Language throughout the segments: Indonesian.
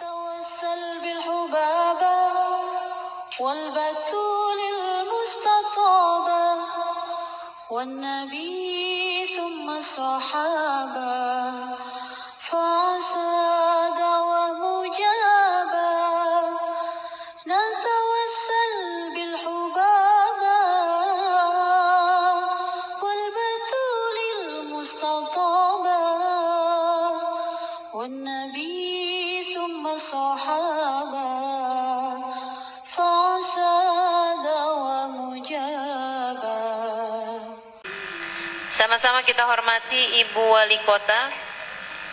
توسل بالحبابة والبتول المستطابة والنبي ثم الصحابة فعسى دعوة مجابة نتوسل بالحبابة والبتول المستطابة والنبي ثم الصحابة فعسى دعوة مجابة. Sama-sama kita hormati Ibu Wali Kota,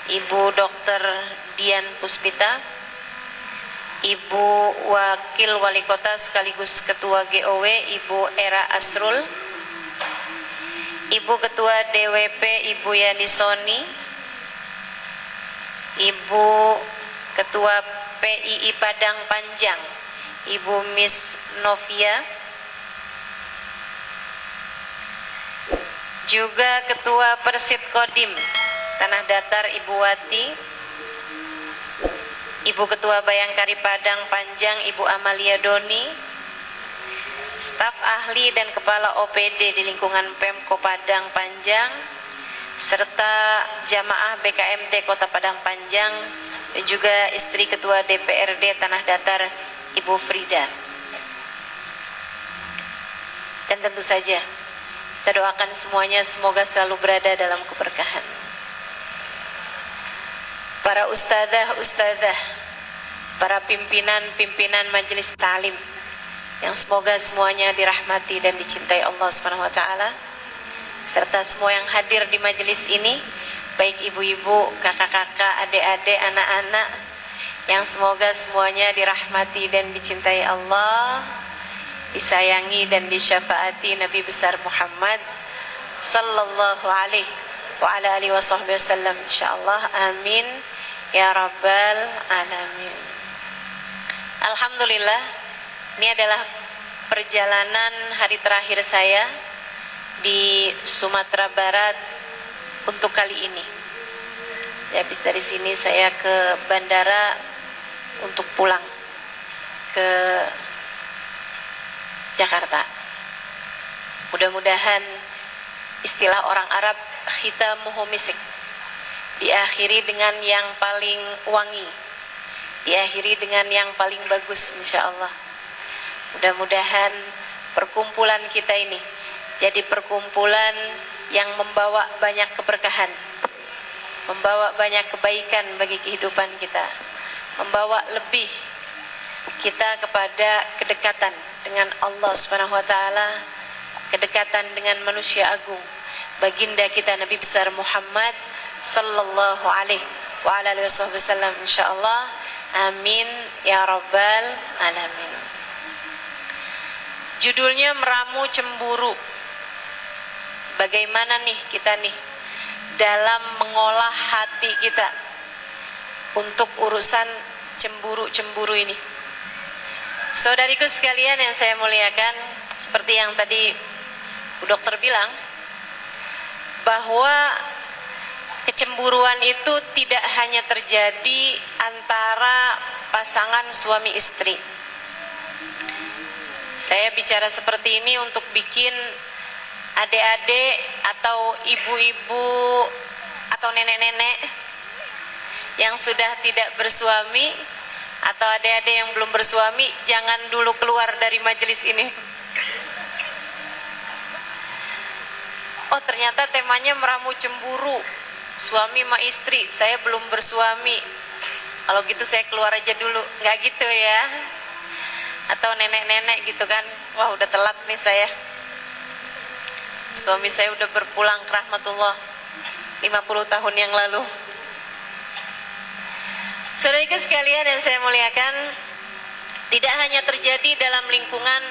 Ibu Dr. Dian Puspita, Ibu Wakil Wali Kota sekaligus Ketua GOW Ibu Era Asrul, Ibu Ketua DWP Ibu Yani Soni, Ibu Ketua PII Padang Panjang Ibu Miss Novia, juga Ketua Persit Kodim Tanah Datar Ibu Wati, Ibu Ketua Bayangkari Padang Panjang Ibu Amalia Doni, staf ahli dan kepala OPD di lingkungan Pemko Padang Panjang, serta jamaah BKMT Kota Padang Panjang, dan juga istri Ketua DPRD Tanah Datar Ibu Frida. Dan tentu saja kita doakan semuanya semoga selalu berada dalam keberkahan. Para ustadzah, para pimpinan majelis ta'lim yang semoga semuanya dirahmati dan dicintai Allah Subhanahu wa taala, serta semua yang hadir di majelis ini, baik ibu-ibu, kakak-kakak, adik-adik, anak-anak, yang semoga semuanya dirahmati dan dicintai Allah, disayangi dan disyafaati Nabi besar Muhammad sallallahu alaihi wa ala alihi wasallam, insyaallah. Amin ya rabbal alamin. Alhamdulillah, ini adalah perjalanan hari terakhir saya di Sumatera Barat untuk kali ini. Ya, habis dari sini saya ke bandara untuk pulang ke Jakarta. Mudah-mudahan istilah orang Arab khitamuhu misik, diakhiri dengan yang paling wangi, diakhiri dengan yang paling bagus insyaallah. Mudah-mudahan perkumpulan kita ini jadi perkumpulan yang membawa banyak keberkahan, membawa banyak kebaikan bagi kehidupan kita, membawa lebih kita kepada kedekatan dengan Allah Subhanahu wa taala, kedekatan dengan manusia agung, baginda kita Nabi besar Muhammad sallallahu alaihi wa ala alihi wasallam, insyaallah. Amin ya rabbal alamin. Judulnya Meramu Cemburu. Bagaimana nih kita nih dalam mengolah hati kita untuk urusan cemburu-cemburu ini. Saudariku sekalian yang saya muliakan, seperti yang tadi Bu Dokter bilang, bahwa kecemburuan itu tidak hanya terjadi antara pasangan suami istri. Saya bicara seperti ini untuk bikin adik-adik atau ibu-ibu atau nenek-nenek yang sudah tidak bersuami, atau adik-adik yang belum bersuami, jangan dulu keluar dari majelis ini. Oh, ternyata temanya meramu cemburu, suami sama istri, saya belum bersuami, kalau gitu saya keluar aja dulu. Nggak gitu ya. Atau nenek-nenek gitu kan, wah udah telat nih saya, suami saya udah berpulang ke rahmatullah 50 tahun yang lalu. Saudaraku sekalian yang saya muliakan, tidak hanya terjadi dalam lingkungan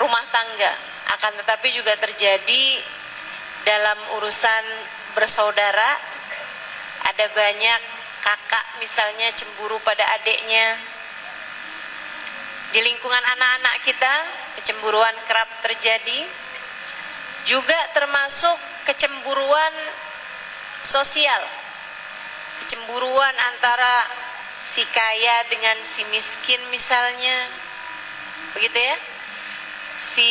rumah tangga, akan tetapi juga terjadi dalam urusan bersaudara. Ada banyak kakak misalnya cemburu pada adiknya. Di lingkungan anak-anak kita, kecemburuan kerap terjadi. Juga termasuk kecemburuan sosial, kecemburuan antara si kaya dengan si miskin misalnya, begitu ya, si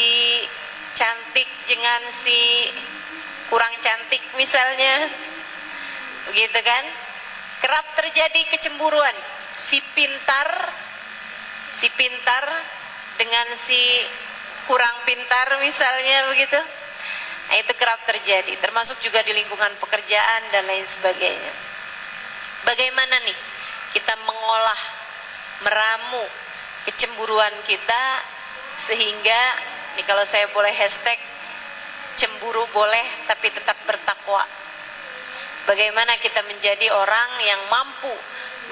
cantik dengan si kurang cantik misalnya, begitu kan. Kerap terjadi kecemburuan si pintar dengan si kurang pintar misalnya, begitu. Nah, itu kerap terjadi, termasuk juga di lingkungan pekerjaan dan lain sebagainya. Bagaimana nih kita mengolah, meramu kecemburuan kita sehingga, nih kalau saya boleh hashtag, cemburu boleh tapi tetap bertakwa. Bagaimana kita menjadi orang yang mampu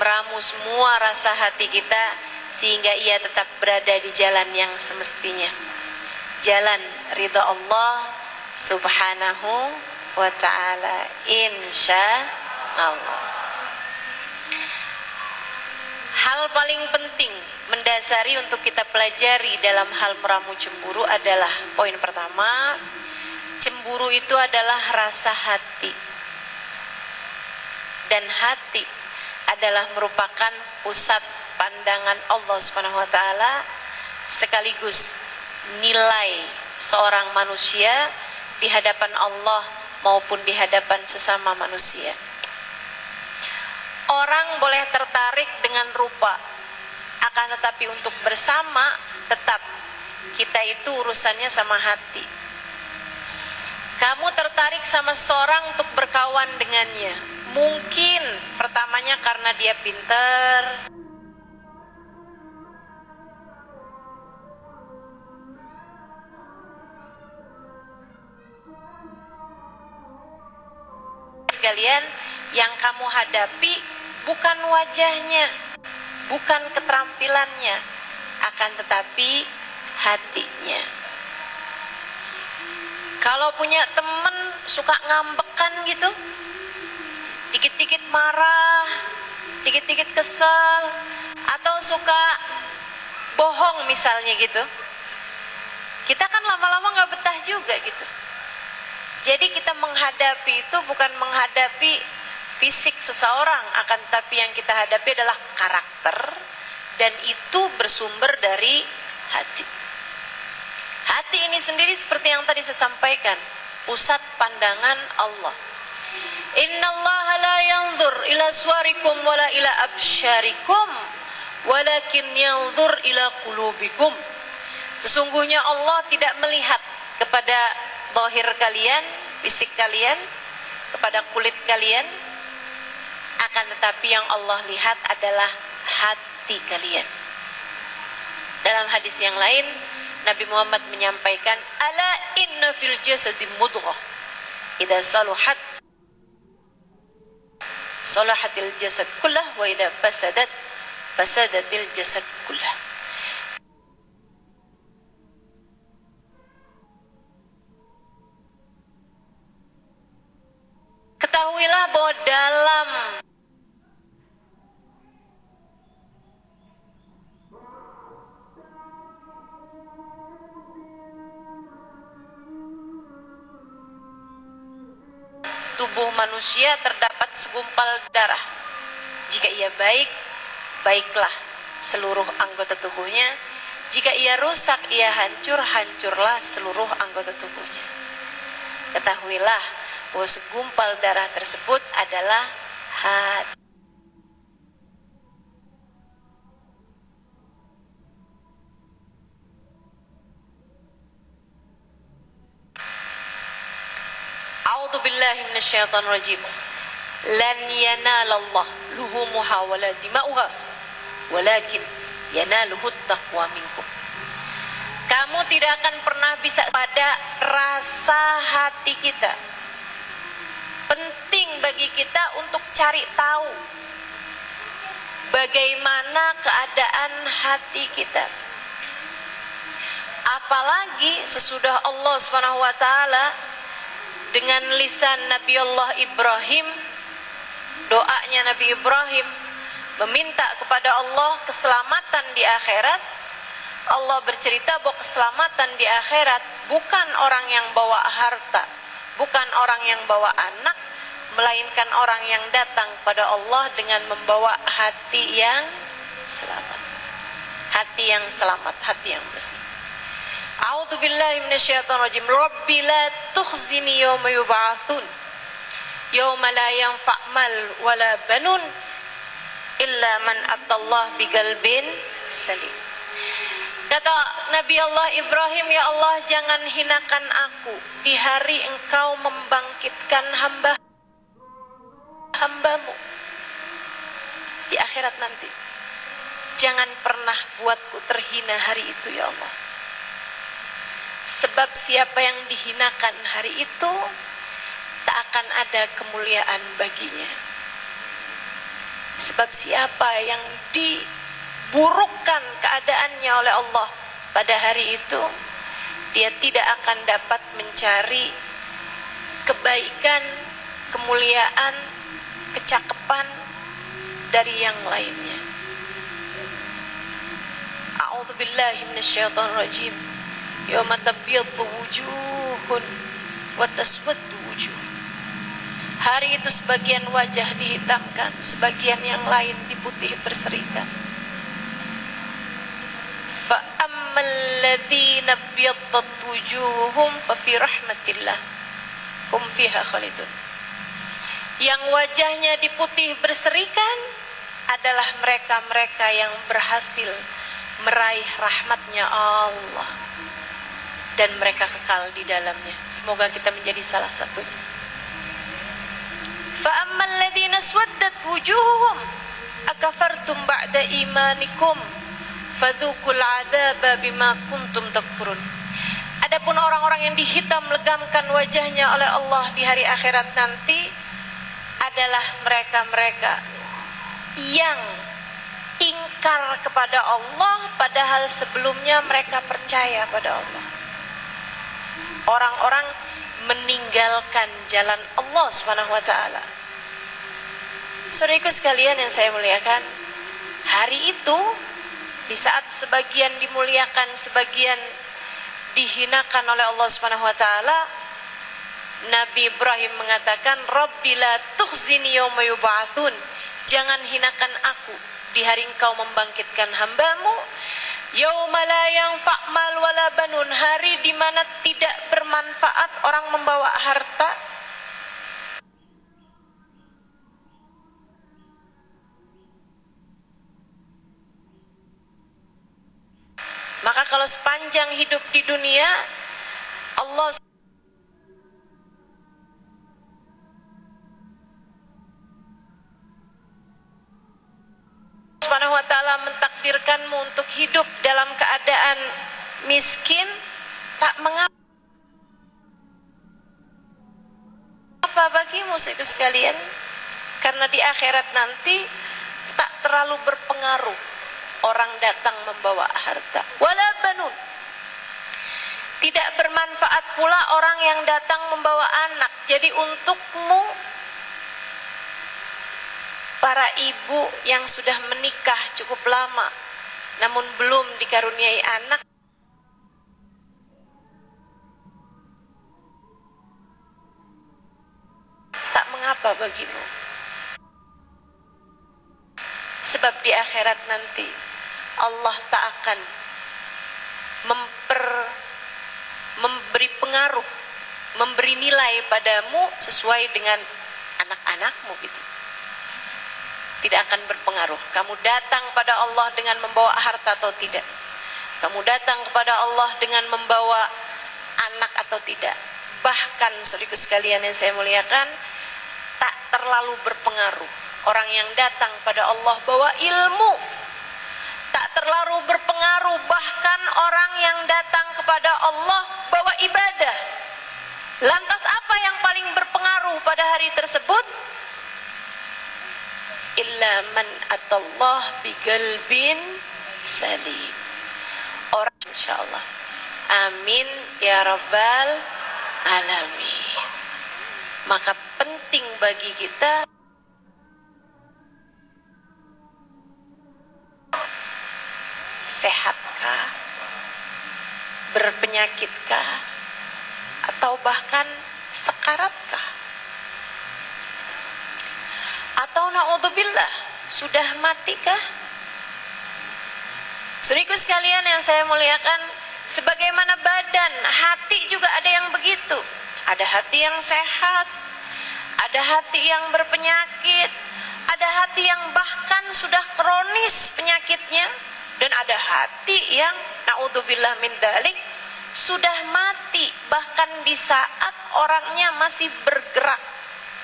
meramu semua rasa hati kita sehingga ia tetap berada di jalan yang semestinya, jalan ridha Allah subhanahu wa ta'ala, insya Allah. Hal paling penting mendasari untuk kita pelajari dalam hal meramu cemburu adalah, poin pertama, cemburu itu adalah rasa hati, dan hati adalah merupakan pusat pandangan Allah Subhanahu wa taala sekaligus nilai seorang manusia di hadapan Allah maupun di hadapan sesama manusia. Orang boleh tertarik dengan rupa, akan tetapi untuk bersama tetap kita itu urusannya sama hati. Kamu tertarik sama seseorang untuk berkawan dengannya, mungkin pertamanya karena dia pintar, sekalian, yang kamu hadapi bukan wajahnya, bukan keterampilannya, akan tetapi hatinya. Kalau punya temen suka ngambekan gitu, dikit-dikit marah, dikit-dikit kesel, atau suka bohong misalnya gitu, kita kan lama-lama gak betah juga gitu. Jadi kita menghadapi itu bukan menghadapi fisik seseorang, akan tetapi yang kita hadapi adalah karakter, dan itu bersumber dari hati. Hati ini sendiri seperti yang tadi saya sampaikan, pusat pandangan Allah. Innallaha la yanzur ila suwarikum wala ila absyarikum walakin yanzur ila qulubikum. Sesungguhnya Allah tidak melihat kepada zahir kalian, fisik kalian, kepada kulit kalian, akan tetapi yang Allah lihat adalah hati kalian. Dalam hadis yang lain, Nabi Muhammad menyampaikan, ala inna fil jasadi mudghah idza saluhat salahatil jasad kullah wa idza fasadat fasadatil jasad kullah. Ketahuilah bahwa dalam tubuh manusia terdapat segumpal darah. Jika ia baik, baiklah seluruh anggota tubuhnya. Jika ia rusak, ia hancur, hancurlah seluruh anggota tubuhnya. Ketahuilah bahwa segumpal darah tersebut adalah hati. A'udzu billahi minasyaitonir rajim. Lan yanalallah luhumuha wala dima'uha walakin yanaluhut taqwa minkum. Kamu tidak akan pernah bisa pada rasa hati kita. Penting bagi kita untuk cari tahu bagaimana keadaan hati kita. Apalagi sesudah Allah SWT dengan lisan Nabi Allah Ibrahim, doanya Nabi Ibrahim meminta kepada Allah keselamatan di akhirat. Allah bercerita bahwa keselamatan di akhirat bukan orang yang bawa harta, bukan orang yang bawa anak, melainkan orang yang datang pada Allah dengan membawa hati yang selamat. Hati yang selamat, hati yang bersih. A'udzubillahi minasyaitonirrajim. Rabbi la tukhzini yawma yub'atsun. Yawma la yanfa' mal wala banun illa man atallah biqalbin salim. Kata Nabi Allah Ibrahim, ya Allah, jangan hinakan aku di hari engkau membangkitkan hamba-hambamu di akhirat nanti. Jangan pernah buatku terhina hari itu, ya Allah. Sebab siapa yang dihinakan hari itu, tak akan ada kemuliaan baginya. Sebab siapa yang diburukkan keadaannya oleh Allah pada hari itu, dia tidak akan dapat mencari kebaikan, kemuliaan, kecakapan dari yang lainnya. A'udzubillahi minasyaitonirrajim. Yauma tabyaddu wujuhun wa taswaddu wujuh. Hari itu sebagian wajah dihitamkan, sebagian yang lain diputih berserikan. Fa ammal ladzina byaddat wujuhum fa fi rahmatillah hum fiha khalidun. Yang wajahnya diputih berserikan adalah mereka-mereka yang berhasil meraih rahmatnya Allah, dan mereka kekal di dalamnya. Semoga kita menjadi salah satunya. Fa ammal ladzina swaddat wujuhuhum akafartum ba'da imanikum fadzuqul 'adzaba bima kuntum takfurun. Adapun orang-orang yang dihitam legamkan wajahnya oleh Allah di hari akhirat nanti adalah mereka-mereka yang ingkar kepada Allah padahal sebelumnya mereka percaya pada Allah. Orang-orang meninggalkan jalan Allah Subhanahu wa taala. Saudaraku sekalian yang saya muliakan, hari itu di saat sebagian dimuliakan, sebagian dihinakan oleh Allah Subhanahu wa taala, Nabi Ibrahim mengatakan, Rabbi la tukhzini yawma yub'atsun. Jangan hinakan aku di hari engkau membangkitkan hambamu. Yauma la yanfa' mal wala banun, hari di mana tidak bermanfaat orang membawa harta, maka kalau sepanjang hidup di dunia Allah Subhanahu wa ta'ala mentakdirkanmu untuk hidup dalam keadaan miskin, tak mengapa bagimu saudara sekalian, karena di akhirat nanti tak terlalu berpengaruh orang datang membawa harta. Wala banun, tidak bermanfaat pula orang yang datang membawa anak. Jadi untukmu para ibu yang sudah menikah cukup lama namun belum dikaruniai anak, tak mengapa bagimu. Sebab di akhirat nanti Allah tak akan memberi pengaruh, memberi nilai padamu sesuai dengan anak-anakmu gitu. Tidak akan berpengaruh. Kamu datang pada Allah dengan membawa harta atau tidak, kamu datang kepada Allah dengan membawa anak atau tidak, bahkan saudaraku sekalian yang saya muliakan, tak terlalu berpengaruh. Orang yang datang pada Allah bawa ilmu, tak terlalu berpengaruh. Bahkan orang yang datang kepada Allah bawa ibadah. Lantas apa yang paling berpengaruh pada hari tersebut? Illa man atallah biqalbin salim. Orang, insyaallah. Amin ya rabbal alamin. Maka penting bagi kita sehatkah, berpenyakitkah, atau bahkan sekaratkah? Atau naudzubillah sudah matikah? Saudaraku sekalian yang saya muliakan, sebagaimana badan, hati juga ada yang begitu. Ada hati yang sehat, ada hati yang berpenyakit, ada hati yang bahkan sudah kronis penyakitnya, dan ada hati yang naudzubillah min dzalik sudah mati bahkan di saat orangnya masih bergerak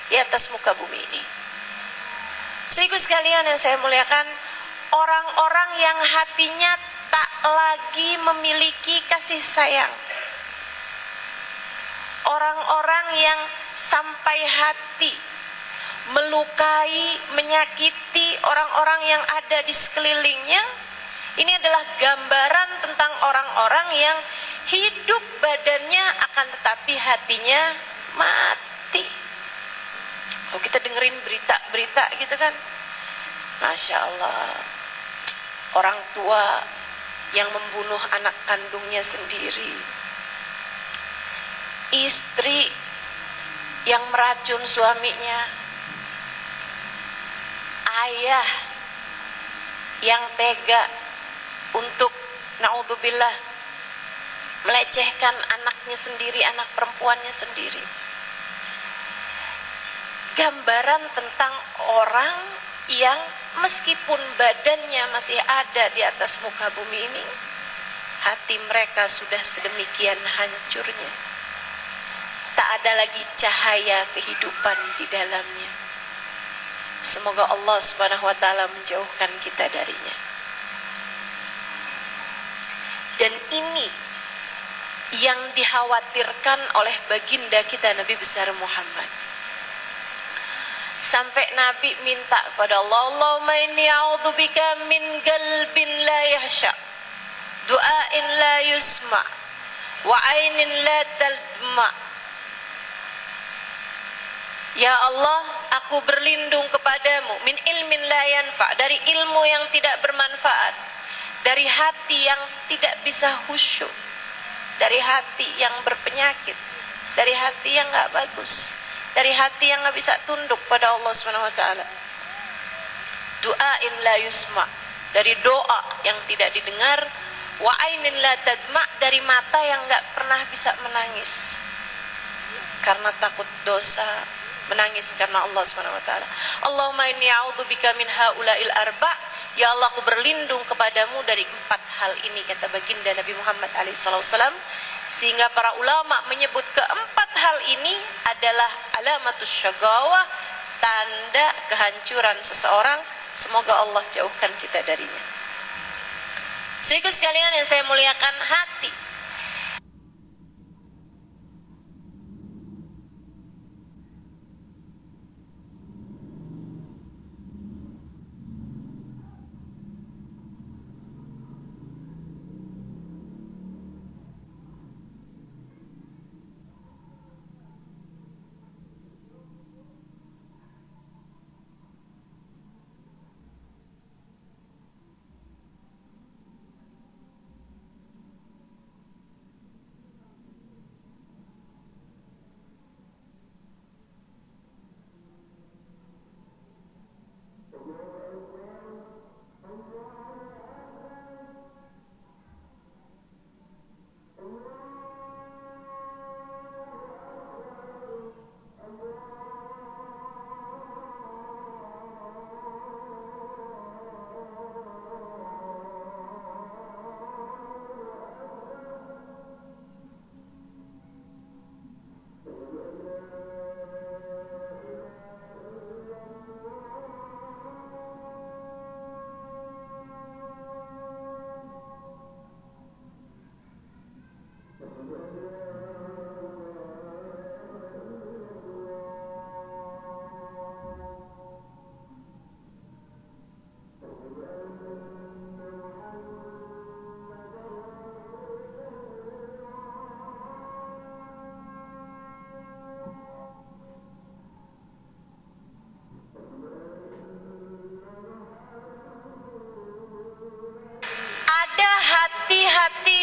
di atas muka bumi ini. Saudaraku sekalian yang saya muliakan, orang-orang yang hatinya tak lagi memiliki kasih sayang, orang-orang yang sampai hati melukai, menyakiti orang-orang yang ada di sekelilingnya, ini adalah gambaran tentang orang-orang yang hidup badannya akan tetapi hatinya mati. Kalau kita dengerin berita-berita gitu kan, Masya Allah, orang tua yang membunuh anak kandungnya sendiri, istri yang meracun suaminya, ayah yang tega untuk naudzubillah melecehkan anaknya sendiri, anak perempuannya sendiri. Gambaran tentang orang yang meskipun badannya masih ada di atas muka bumi ini, hati mereka sudah sedemikian hancurnya, tak ada lagi cahaya kehidupan di dalamnya. Semoga Allah Subhanahu wa taala menjauhkan kita darinya. Dan ini yang dikhawatirkan oleh baginda kita Nabi besar Muhammad. Sampai Nabi minta kepada Allah, Allahumma inni a'udzubika min qalbin la yahsha, du'ain la yusma, wa ainin la tadma. Ya Allah, aku berlindung kepadamu min ilmin la yanfa, dari ilmu yang tidak bermanfaat, dari hati yang tidak bisa khusyuk, dari hati yang berpenyakit, dari hati yang gak bagus, dari hati yang gak bisa tunduk pada Allah SWT. Du'ain la yusma, dari doa yang tidak didengar. Wa ainin la tadma, dari mata yang gak pernah bisa menangis karena takut dosa, menangis karena Allah SWT. Allahumma inni a'udzubika min haula'il arba'. Ya Allah, aku berlindung kepadamu dari 4 hal ini, kata baginda Nabi Muhammad SAW. Sehingga para ulama menyebut keempat hal ini adalah alamatus syagawah, tanda kehancuran seseorang. Semoga Allah jauhkan kita darinya. Saudaraku sekalian yang saya muliakan, hati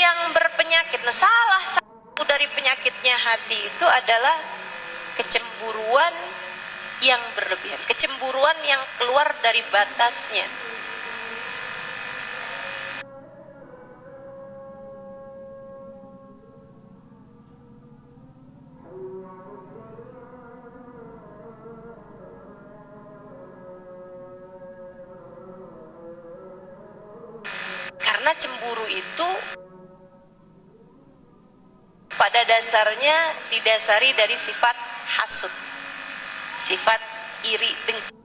yang berpenyakit. Nah, salah satu dari penyakitnya hati itu adalah kecemburuan yang berlebihan, kecemburuan yang keluar dari batasnya. Karena cemburu itu pada dasarnya didasari dari sifat hasud, sifat iri dengki.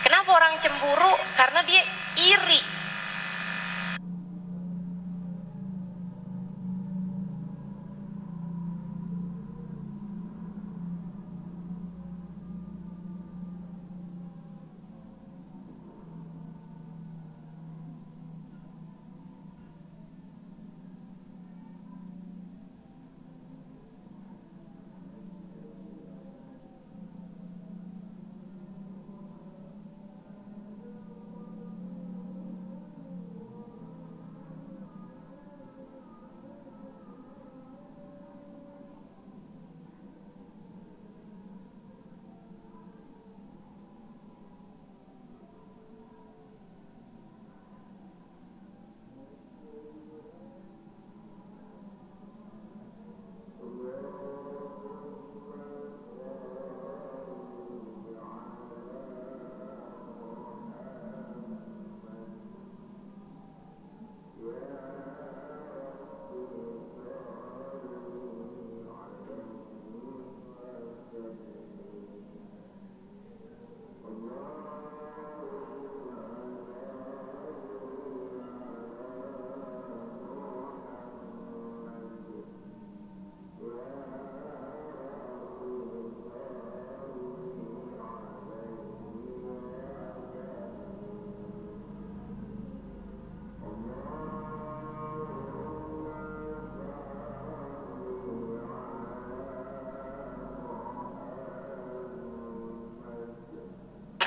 Kenapa orang cemburu? Karena dia iri.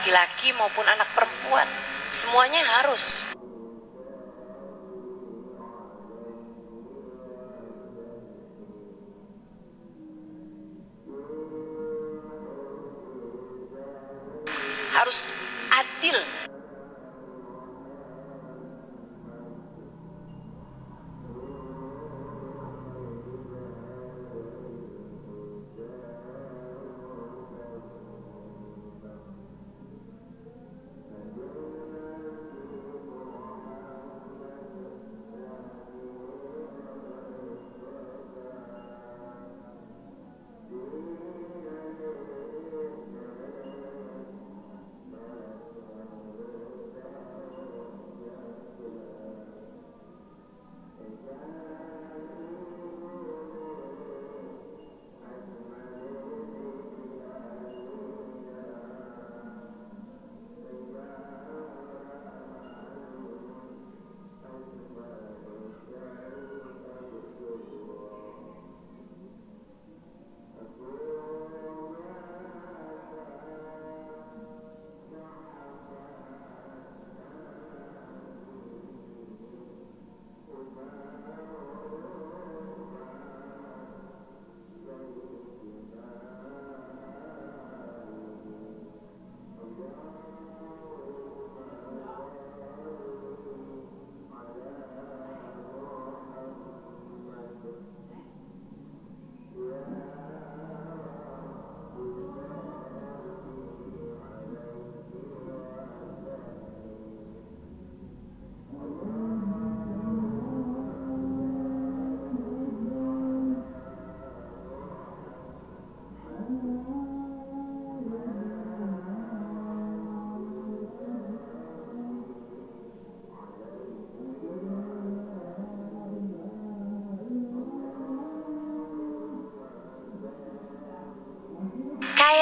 Laki-laki maupun anak perempuan, semuanya harus. Harus adil.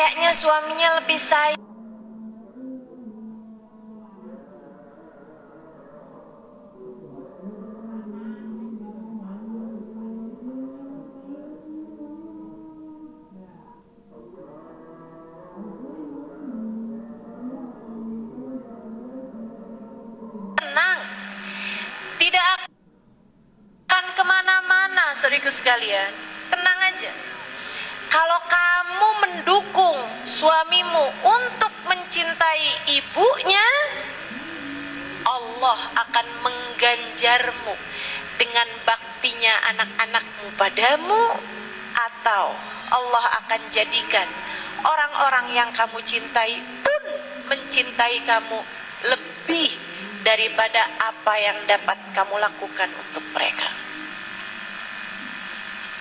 kayaknya suaminya lebih sayang. Tenang, tidak akan kemana-mana, saudaraku sekalian. Tenang aja. Kalau kamu mendukung suamimu untuk mencintai ibunya, Allah akan mengganjarmu dengan baktinya anak-anakmu padamu, atau Allah akan jadikan orang-orang yang kamu cintai pun mencintai kamu lebih daripada apa yang dapat kamu lakukan untuk mereka.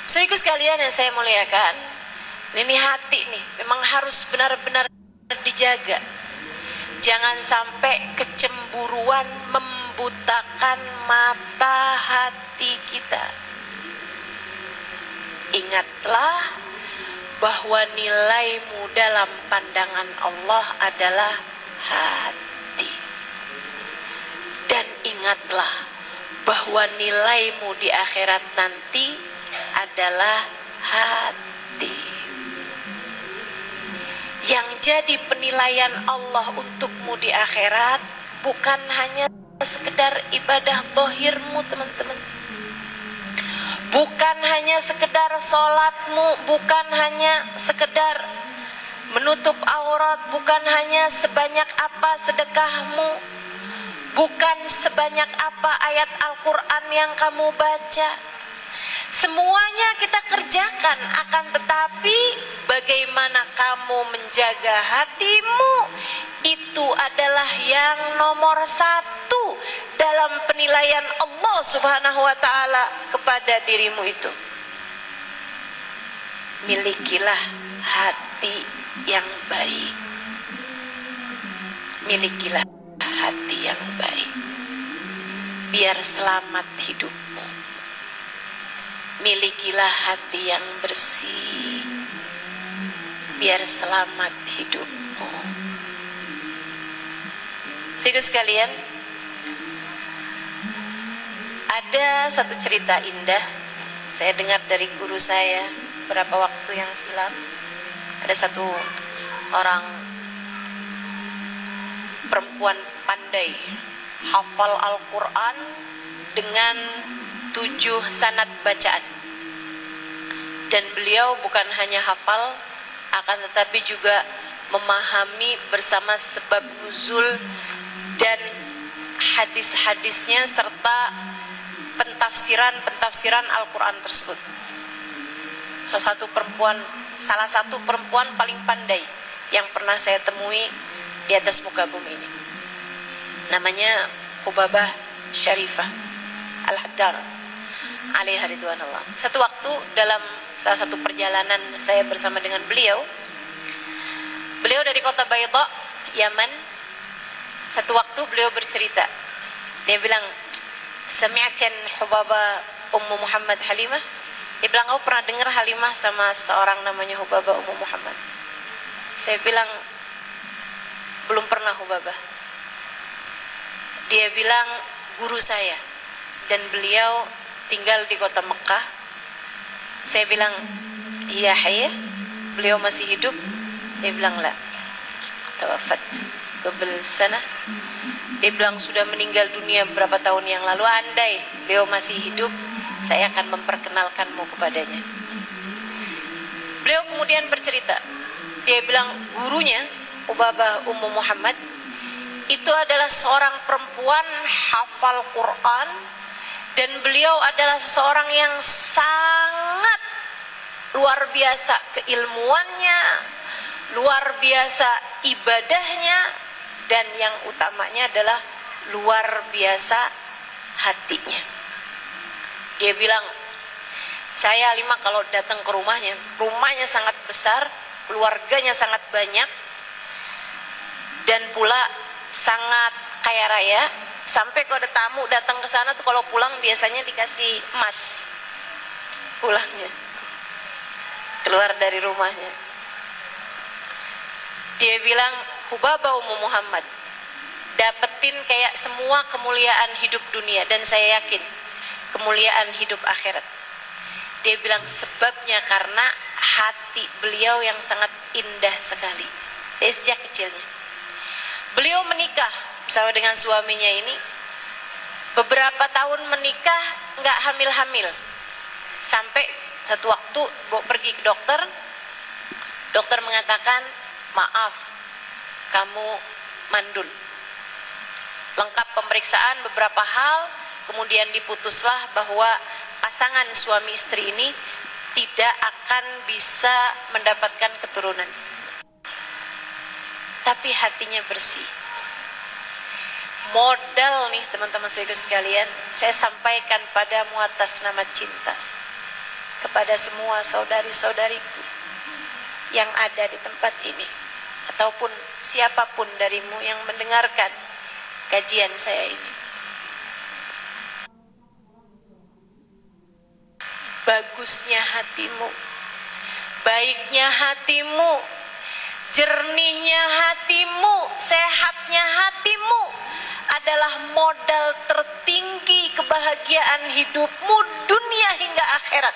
Saudaraku sekalian yang saya muliakan, ini hati nih memang harus benar-benar dijaga. Jangan sampai kecemburuan membutakan mata hati kita. Ingatlah bahwa nilaimu dalam pandangan Allah adalah hati. Dan ingatlah bahwa nilaimu di akhirat nanti adalah hati. Yang jadi penilaian Allah untukmu di akhirat bukan hanya sekedar ibadah zahirmu, teman-teman. Bukan hanya sekedar sholatmu, bukan hanya sekedar menutup aurat, bukan hanya sebanyak apa sedekahmu, bukan sebanyak apa ayat Al-Quran yang kamu baca. Semuanya kita kerjakan, akan tetapi bagaimana kamu menjaga hatimu, itu adalah yang nomor satu dalam penilaian Allah Subhanahu wa ta'ala kepada dirimu itu. Milikilah hati yang baik. Milikilah hati yang baik, biar selamat hidupmu. Milikilah hati yang bersih, biar selamat hidupmu. Saudara sekalian, ada satu cerita indah saya dengar dari guru saya beberapa waktu yang silam. Ada satu orang perempuan pandai, hafal Al-Quran dengan 7 sanad bacaan. Dan beliau bukan hanya hafal, akan tetapi juga memahami bersama sebab nuzul dan hadis-hadisnya serta pentafsiran Al-Quran tersebut. Salah satu perempuan paling pandai yang pernah saya temui di atas muka bumi ini. Namanya Hubabah Syarifah Al-Haddar alaiha ridwanullah. Satu waktu dalam salah satu perjalanan saya bersama dengan beliau dari kota Bayda, Yaman. Satu waktu beliau bercerita, dia bilang, "Sami'atan Hubabah Ummu Muhammad Halimah?" Dia bilang, "Kau pernah dengar Halimah sama seorang namanya Hubabah Ummu Muhammad?" Saya bilang, "Belum pernah Hubabah." Dia bilang, "Guru saya, dan beliau tinggal di kota Mekah." Saya bilang, "Iya hayya, beliau masih hidup?" Dia bilang, "La, tawafat qabl sana." Dia bilang, "Sudah meninggal dunia beberapa tahun yang lalu. Andai beliau masih hidup, saya akan memperkenalkanmu kepadanya." Beliau kemudian bercerita, dia bilang gurunya Hubabah Ummu Muhammad itu adalah seorang perempuan hafal Quran, dan beliau adalah seseorang yang sangat luar biasa keilmuannya, luar biasa ibadahnya, dan yang utamanya adalah luar biasa hatinya. Dia bilang, "Saya Halimah kalau datang ke rumahnya sangat besar, keluarganya sangat banyak, dan pula sangat kaya raya. Sampai kalau ada tamu datang ke sana tuh kalau pulang biasanya dikasih emas pulangnya, keluar dari rumahnya." Dia bilang, Hubaba Ummu Muhammad, dapetin kayak semua kemuliaan hidup dunia, dan saya yakin kemuliaan hidup akhirat. Dia bilang sebabnya karena hati beliau yang sangat indah sekali dari sejak kecilnya. Beliau menikah bersama dengan suaminya ini, beberapa tahun menikah nggak hamil-hamil, sampai satu waktu pergi ke dokter. Dokter mengatakan, maaf, kamu mandul. Lengkap pemeriksaan beberapa hal, kemudian diputuslah bahwa pasangan suami istri ini tidak akan bisa mendapatkan keturunan. Tapi hatinya bersih. Modal nih teman-teman sekalian, saya sampaikan padamu atas nama cinta kepada semua saudari-saudariku yang ada di tempat ini, ataupun siapapun darimu yang mendengarkan kajian saya ini. Bagusnya hatimu, baiknya hatimu, jernihnya hatimu, sehatnya hatimu adalah modal tertinggi kebahagiaan hidupmu dunia hingga akhirat.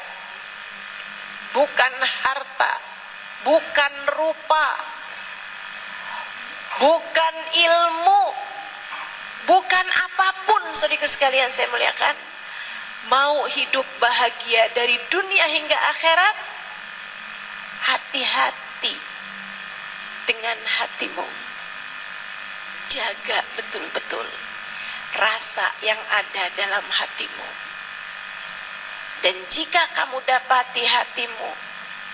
Bukan harta, bukan rupa, bukan ilmu, bukan apapun. Saudara sekalian saya muliakan, mau hidup bahagia dari dunia hingga akhirat, hati-hati dengan hatimu. Jaga betul-betul rasa yang ada dalam hatimu. Dan jika kamu dapati hatimu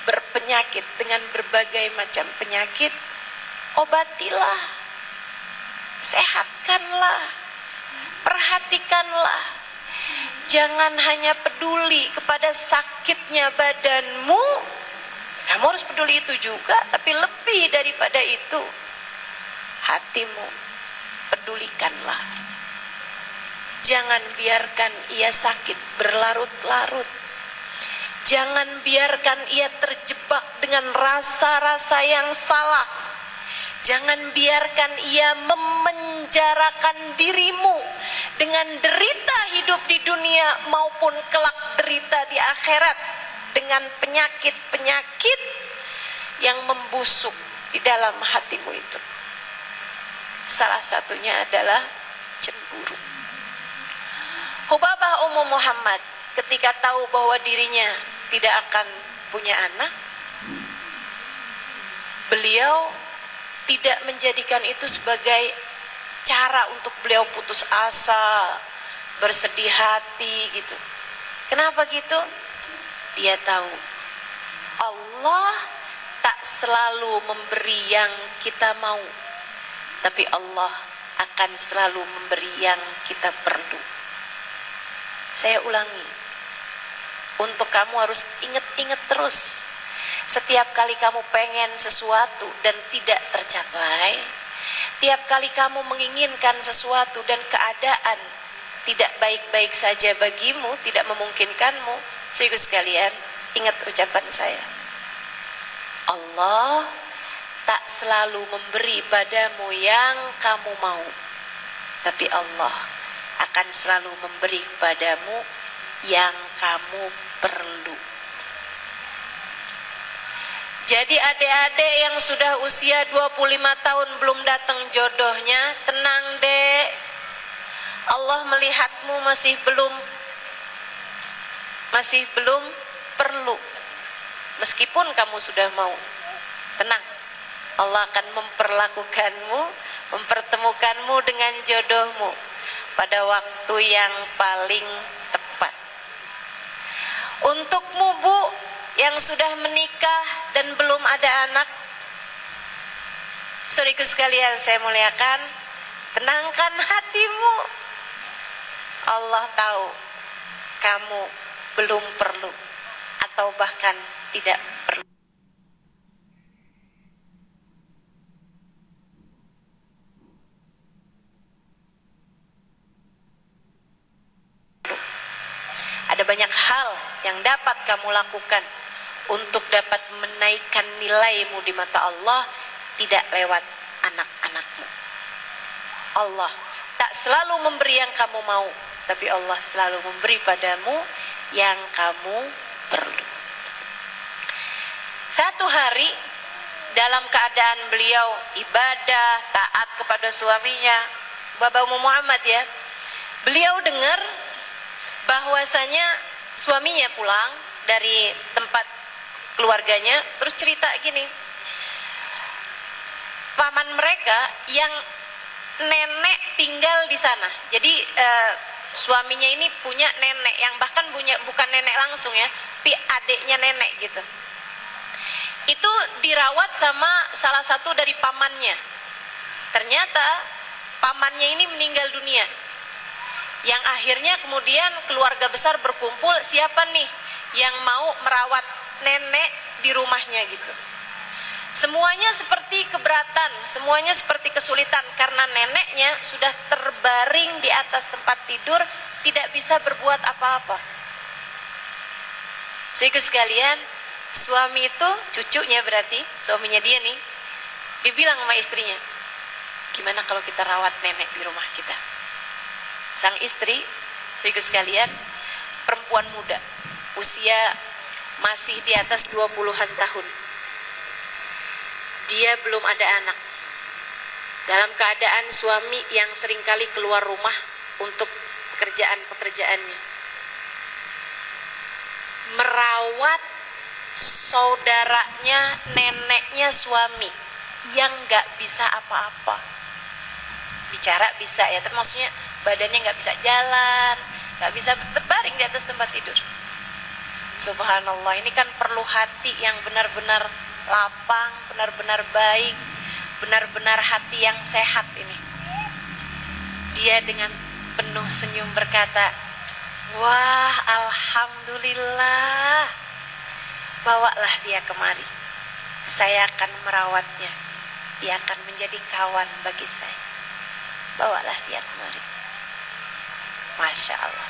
berpenyakit dengan berbagai macam penyakit, obatilah, sehatkanlah, perhatikanlah. Jangan hanya peduli kepada sakitnya badanmu, kamu harus peduli itu juga, tapi lebih daripada itu, hatimu pedulikanlah. Jangan biarkan ia sakit berlarut-larut. Jangan biarkan ia terjebak dengan rasa-rasa yang salah. Jangan biarkan ia memenjarakan dirimu dengan derita hidup di dunia maupun kelak derita di akhirat dengan penyakit-penyakit yang membusuk di dalam hatimu itu. Salah satunya adalah cemburu. Hubabah Ummu Muhammad ketika tahu bahwa dirinya tidak akan punya anak, beliau tidak menjadikan itu sebagai cara untuk beliau putus asa, bersedih hati gitu. Kenapa gitu? Dia tahu Allah tak selalu memberi yang kita mau, tapi Allah akan selalu memberi yang kita perlu. Saya ulangi, untuk kamu harus ingat-ingat terus. Setiap kali kamu pengen sesuatu dan tidak tercapai, tiap kali kamu menginginkan sesuatu dan keadaan tidak baik-baik saja bagimu, tidak memungkinkanmu, saudara sekalian, ingat ucapan saya. Allah tak selalu memberi padamu yang kamu mau, tapi Allah akan selalu memberi kepadamu yang kamu perlu. Jadi adik-adik yang sudah usia 25 tahun belum datang jodohnya, tenang dek. Allah melihatmu masih belum perlu. Meskipun kamu sudah mau, tenang. Allah akan mempertemukanmu dengan jodohmu pada waktu yang paling tepat. Untukmu Bu yang sudah menikah dan belum ada anak, saudaraku sekalian saya muliakan, tenangkan hatimu. Allah tahu kamu belum perlu atau bahkan tidak perlu. Ada banyak hal yang dapat kamu lakukan untuk dapat menaikkan nilaimu di mata Allah tidak lewat anak-anakmu. Allah tak selalu memberi yang kamu mau, tapi Allah selalu memberi padamu yang kamu perlu. Satu hari dalam keadaan beliau ibadah, taat kepada suaminya, Bapak Muhammad ya, beliau dengar bahwasanya suaminya pulang dari tempat keluarganya, terus cerita gini, paman mereka yang nenek tinggal di sana. Jadi suaminya ini punya nenek yang bahkan bukan nenek langsung ya, tapi adiknya nenek gitu. Itu dirawat sama salah satu dari pamannya. Ternyata pamannya ini meninggal dunia. Yang akhirnya kemudian keluarga besar berkumpul, siapa nih yang mau merawat nenek di rumahnya gitu. Semuanya seperti keberatan, semuanya seperti kesulitan karena neneknya sudah terbaring di atas tempat tidur, tidak bisa berbuat apa-apa. Saudara sekalian, suami itu, cucunya berarti, suaminya dia nih, dibilang sama istrinya, gimana kalau kita rawat nenek di rumah kita? Sang istri, saudara sekalian, perempuan muda, usia masih di atas 20-an tahun. Dia belum ada anak. Dalam keadaan suami yang seringkali keluar rumah untuk pekerjaan-pekerjaannya. Merawat saudaranya, neneknya suami yang gak bisa apa-apa. Bicara bisa ya, tapi maksudnya badannya gak bisa jalan, gak bisa terbaring di atas tempat tidur. Subhanallah, ini kan perlu hati yang benar-benar lapang, benar-benar baik, benar-benar hati yang sehat ini. Dia dengan penuh senyum berkata, wah alhamdulillah, bawalah dia kemari, saya akan merawatnya, dia akan menjadi kawan bagi saya, bawalah dia kemari. Masya Allah.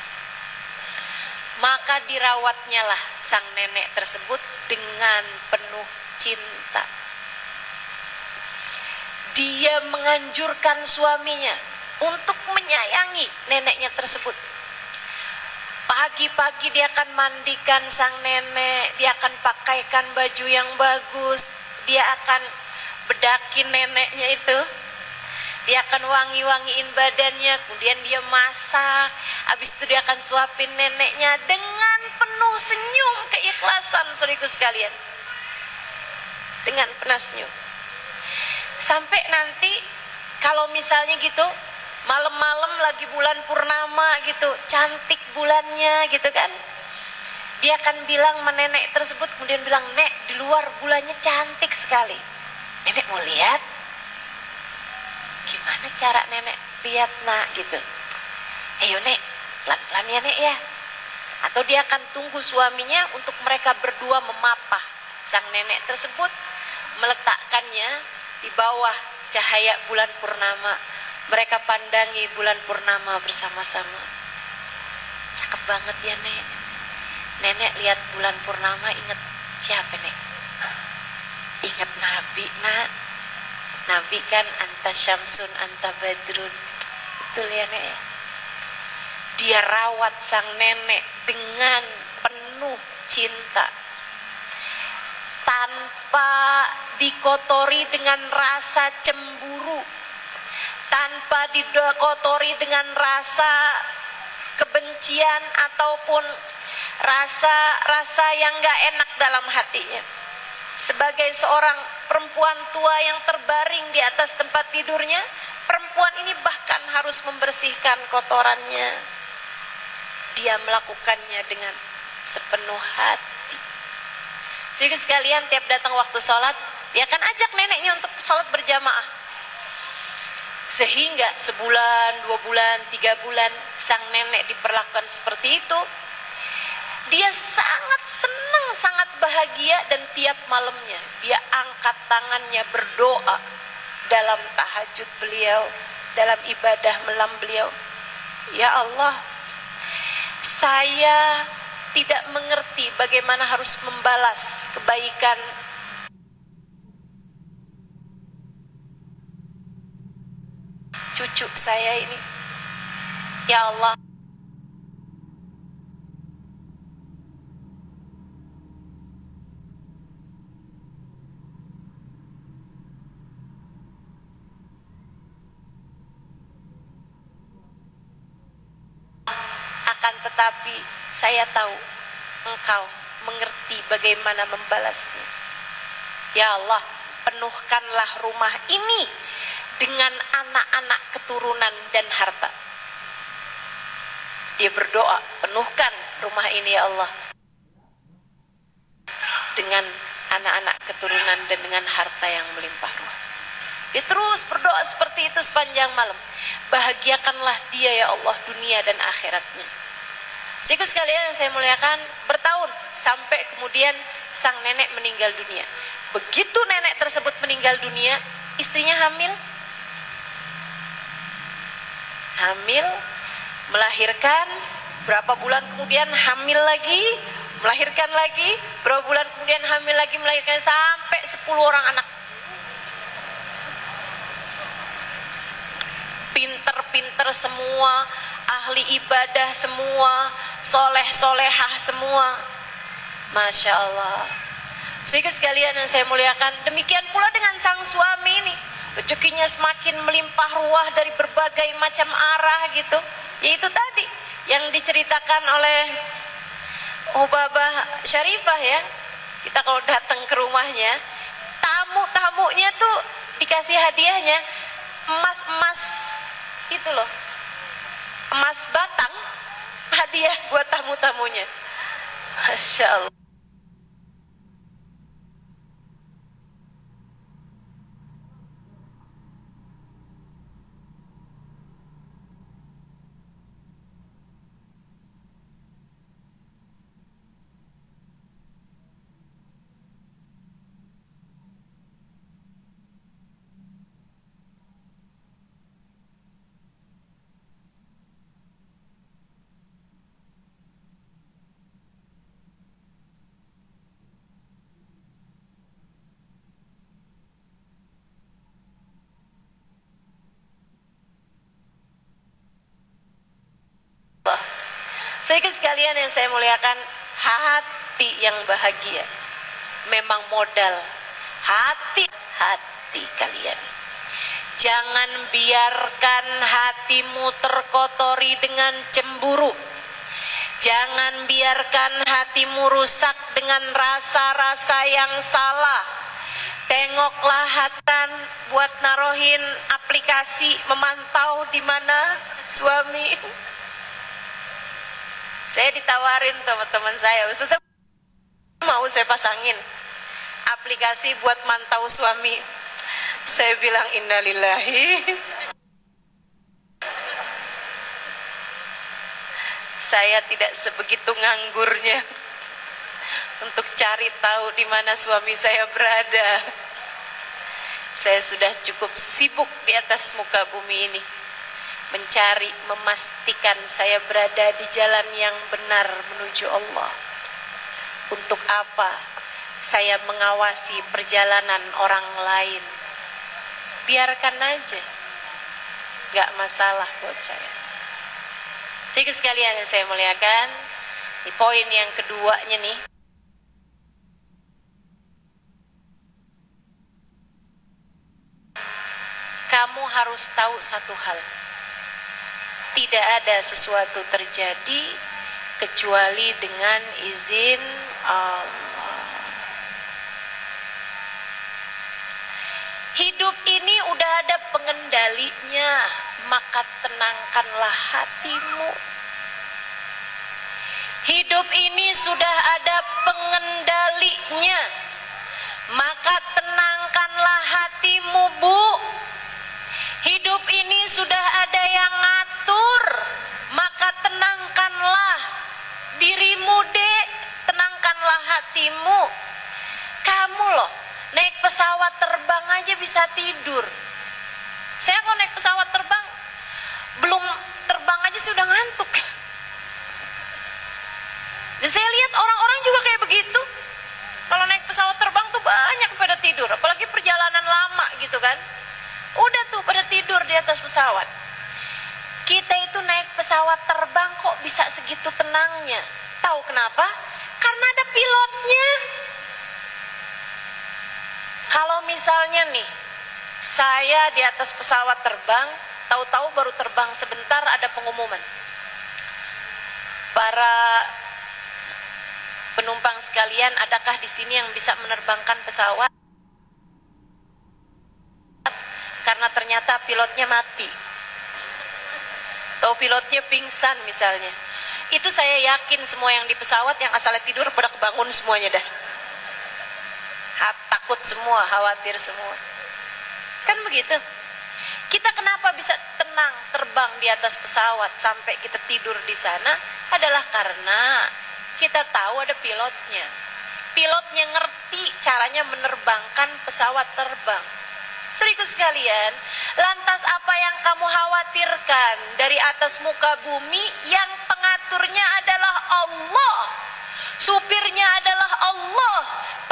Maka dirawatnya lah sang nenek tersebut dengan penuh cinta. Dia menganjurkan suaminya untuk menyayangi neneknya tersebut. Pagi-pagi dia akan mandikan sang nenek, dia akan pakaikan baju yang bagus, dia akan bedakin neneknya itu, dia akan wangi-wangiin badannya, kemudian dia masak, habis itu dia akan suapin neneknya dengan penuh senyum keikhlasan, saudaraku sekalian. Dengan penuh senyum. Sampai nanti kalau misalnya gitu, malam-malam lagi bulan purnama gitu, cantik bulannya gitu kan, dia akan bilang sama nenek tersebut, kemudian bilang, nek di luar bulannya cantik sekali, nenek mau lihat? Gimana cara nenek lihat nak gitu? Ayo nek, pelan-pelan ya nek ya. Atau dia akan tunggu suaminya untuk mereka berdua memapah sang nenek tersebut, meletakkannya di bawah cahaya bulan purnama. Mereka pandangi bulan purnama bersama-sama. Cakep banget ya nek. Nenek lihat bulan purnama ingat siapa nek? Ingat Nabi nak. Nabi kan anta syamsun anta badrun. Betul ya nek. Dia rawat sang nenek dengan penuh cinta, tanpa dikotori dengan rasa cemburu, tanpa dikotori dengan rasa kebencian ataupun rasa yang gak enak dalam hatinya. Sebagai seorang perempuan tua yang terbaring di atas tempat tidurnya, perempuan ini bahkan harus membersihkan kotorannya. Dia melakukannya dengan sepenuh hati. Jadi sekalian, tiap datang waktu sholat, dia akan ajak neneknya untuk sholat berjamaah. Sehingga sebulan, 2 bulan, 3 bulan, sang nenek diperlakukan seperti itu. Dia sangat senang, sangat bahagia, dan tiap malamnya dia angkat tangannya berdoa dalam tahajud beliau, dalam ibadah malam beliau. Ya Allah, saya tidak mengerti bagaimana harus membalas kebaikan cucu saya ini. Ya Allah, akan tetapi saya tahu Engkau mengerti bagaimana membalasnya. Ya Allah, penuhkanlah rumah ini dengan anak-anak keturunan dan harta. Dia berdoa, penuhkan rumah ini ya Allah dengan anak-anak keturunan dan dengan harta yang melimpah ruah. Dia terus berdoa seperti itu sepanjang malam. Bahagiakanlah dia ya Allah dunia dan akhiratnya. Cikgu sekalian yang saya muliakan, bertahun sampai kemudian sang nenek meninggal dunia. Begitu nenek tersebut meninggal dunia, istrinya hamil, melahirkan, berapa bulan kemudian hamil lagi, melahirkan lagi, berapa bulan kemudian hamil lagi, melahirkan, sampai 10 orang anak. Pinter-pinter semua, ahli ibadah semua, soleh-solehah semua. Masya Allah. Sehingga sekalian yang saya muliakan, demikian pula dengan sang suami ini, rezekinya semakin melimpah ruah dari berbagai macam arah gitu. Yaitu tadi yang diceritakan oleh Ubabah Syarifah ya. Kita kalau datang ke rumahnya, tamu-tamunya tuh dikasih hadiahnya emas-emas itu loh, emas batang, hadiah buat tamu-tamunya. Masya Allah. Sehingga sekalian yang saya muliakan, hati yang bahagia memang modal hati kalian. Jangan biarkan hatimu terkotori dengan cemburu. Jangan biarkan hatimu rusak dengan rasa-rasa yang salah. Tengoklah hatan buat narohin aplikasi memantau di mana suami. Saya ditawarin teman-teman saya, Ustaz, mau saya pasangin aplikasi buat mantau suami. Saya bilang innalillahi. Saya tidak sebegitu nganggurnya untuk cari tahu di mana suami saya berada. Saya sudah cukup sibuk di atas muka bumi ini, mencari, memastikan saya berada di jalan yang benar menuju Allah. Untuk apa saya mengawasi perjalanan orang lain? Biarkan aja, gak masalah buat saya. Jadi sekalian yang saya muliakan, di poin yang keduanya nih, kamu harus tahu satu hal. Tidak ada sesuatu terjadi kecuali dengan izin Allah. Hidup ini udah ada pengendalinya, maka tenangkanlah hatimu. Hidup ini sudah ada pengendalinya, maka tenangkanlah hatimu, Bu. Hidup ini sudah ada yang ngatur, maka tenangkanlah dirimu, Dek. Tenangkanlah hatimu. Kamu loh, naik pesawat terbang aja bisa tidur. Saya kalau naik pesawat terbang, belum terbang aja sudah ngantuk. Dan saya lihat orang-orang juga kayak begitu. Kalau naik pesawat terbang tuh banyak pada tidur, apalagi perjalanan lama gitu kan. Udah tuh pada tidur di atas pesawat. pesawat terbang kok bisa segitu tenangnya? Tahu kenapa? Karena ada pilotnya. Kalau misalnya nih, saya di atas pesawat terbang, tahu-tahu baru terbang sebentar ada pengumuman. Para penumpang sekalian, adakah di sini yang bisa menerbangkan pesawat? Karena ternyata pilotnya mati. Atau pilotnya pingsan misalnya. Itu saya yakin semua yang di pesawat yang asalnya tidur pada kebangun semuanya dah. Takut semua, khawatir semua. Kan begitu. Kita kenapa bisa tenang terbang di atas pesawat sampai kita tidur di sana adalah karena kita tahu ada pilotnya. Pilotnya ngerti caranya menerbangkan pesawat terbang. Saudaraku sekalian, lantas apa yang kamu khawatirkan dari atas muka bumi yang pengaturnya adalah Allah, supirnya adalah Allah,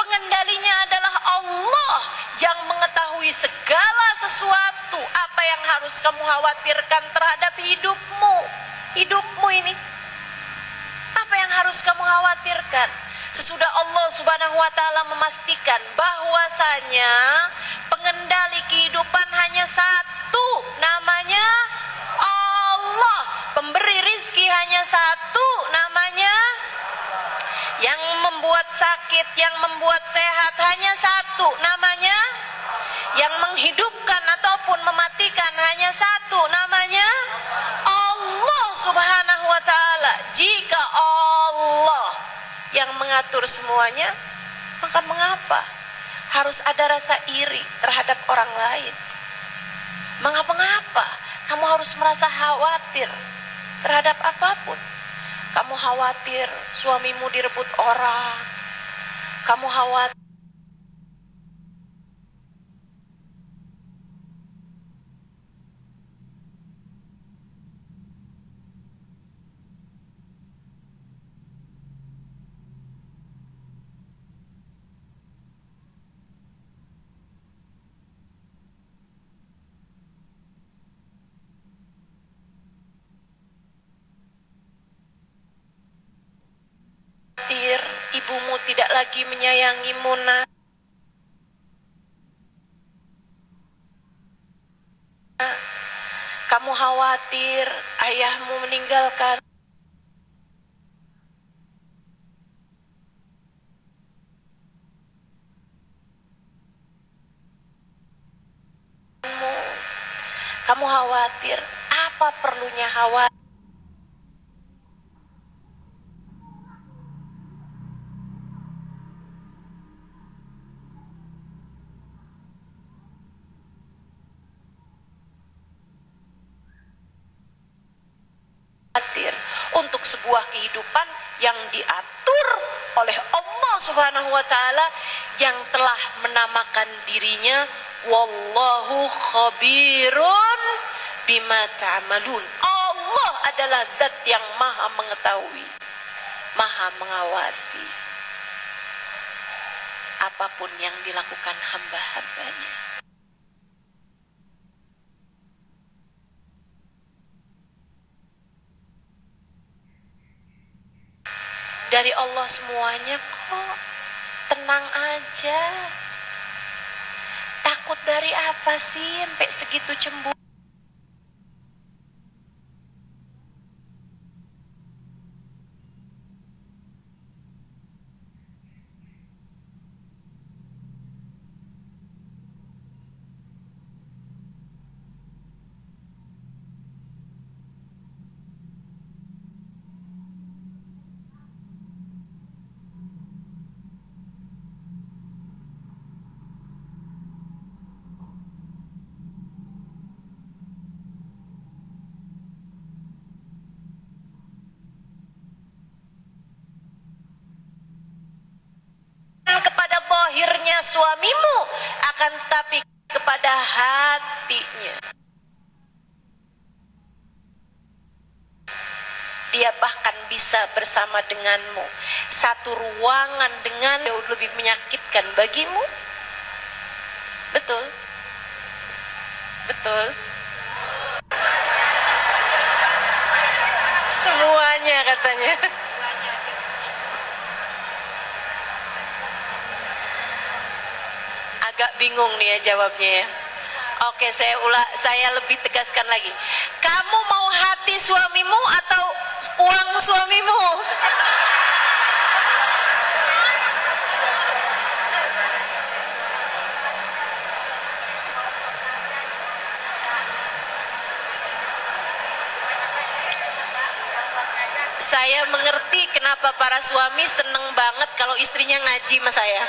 pengendalinya adalah Allah yang mengetahui segala sesuatu. Apa yang harus kamu khawatirkan terhadap hidupmu? Hidupmu ini apa yang harus kamu khawatirkan? Sesudah Allah Subhanahu wa ta'ala memastikan bahwasanya pengendali kehidupan hanya satu, namanya Allah. Pemberi rizki hanya satu, namanya. Yang membuat sakit, yang membuat sehat hanya satu, namanya. Yang menghidupkan ataupun mematikan hanya satu, namanya Allah Subhanahu wa ta'ala. Jika Allah yang mengatur semuanya, maka mengapa harus ada rasa iri terhadap orang lain? Mengapa kamu harus merasa khawatir terhadap apapun? Kamu khawatir suamimu direbut orang, kamu khawatir ibumu tidak lagi menyayangimu, nak. Kamu khawatir ayahmu meninggalkan. Kamu khawatir, apa perlunya khawatir? Untuk sebuah kehidupan yang diatur oleh Allah Subhanahu wa ta'ala yang telah menamakan dirinya wallahu khabirun bima ta'malun. Allah adalah zat yang maha mengetahui, maha mengawasi apapun yang dilakukan hamba-hambanya. Dari Allah semuanya kok, tenang aja. Takut dari apa sih sampai segitu cemburu? Kepada zahirnya suamimu, akan tetapi kepada hatinya dia bahkan bisa bersama denganmu satu ruangan dengan yang lebih menyakitkan bagimu. Betul? Betul? katanya. Agak bingung nih ya jawabnya ya. Oke, saya lebih tegaskan lagi. Kamu mau hati suamimu atau uang suamimu? Saya mengerti kenapa para suami seneng banget kalau istrinya ngaji sama saya.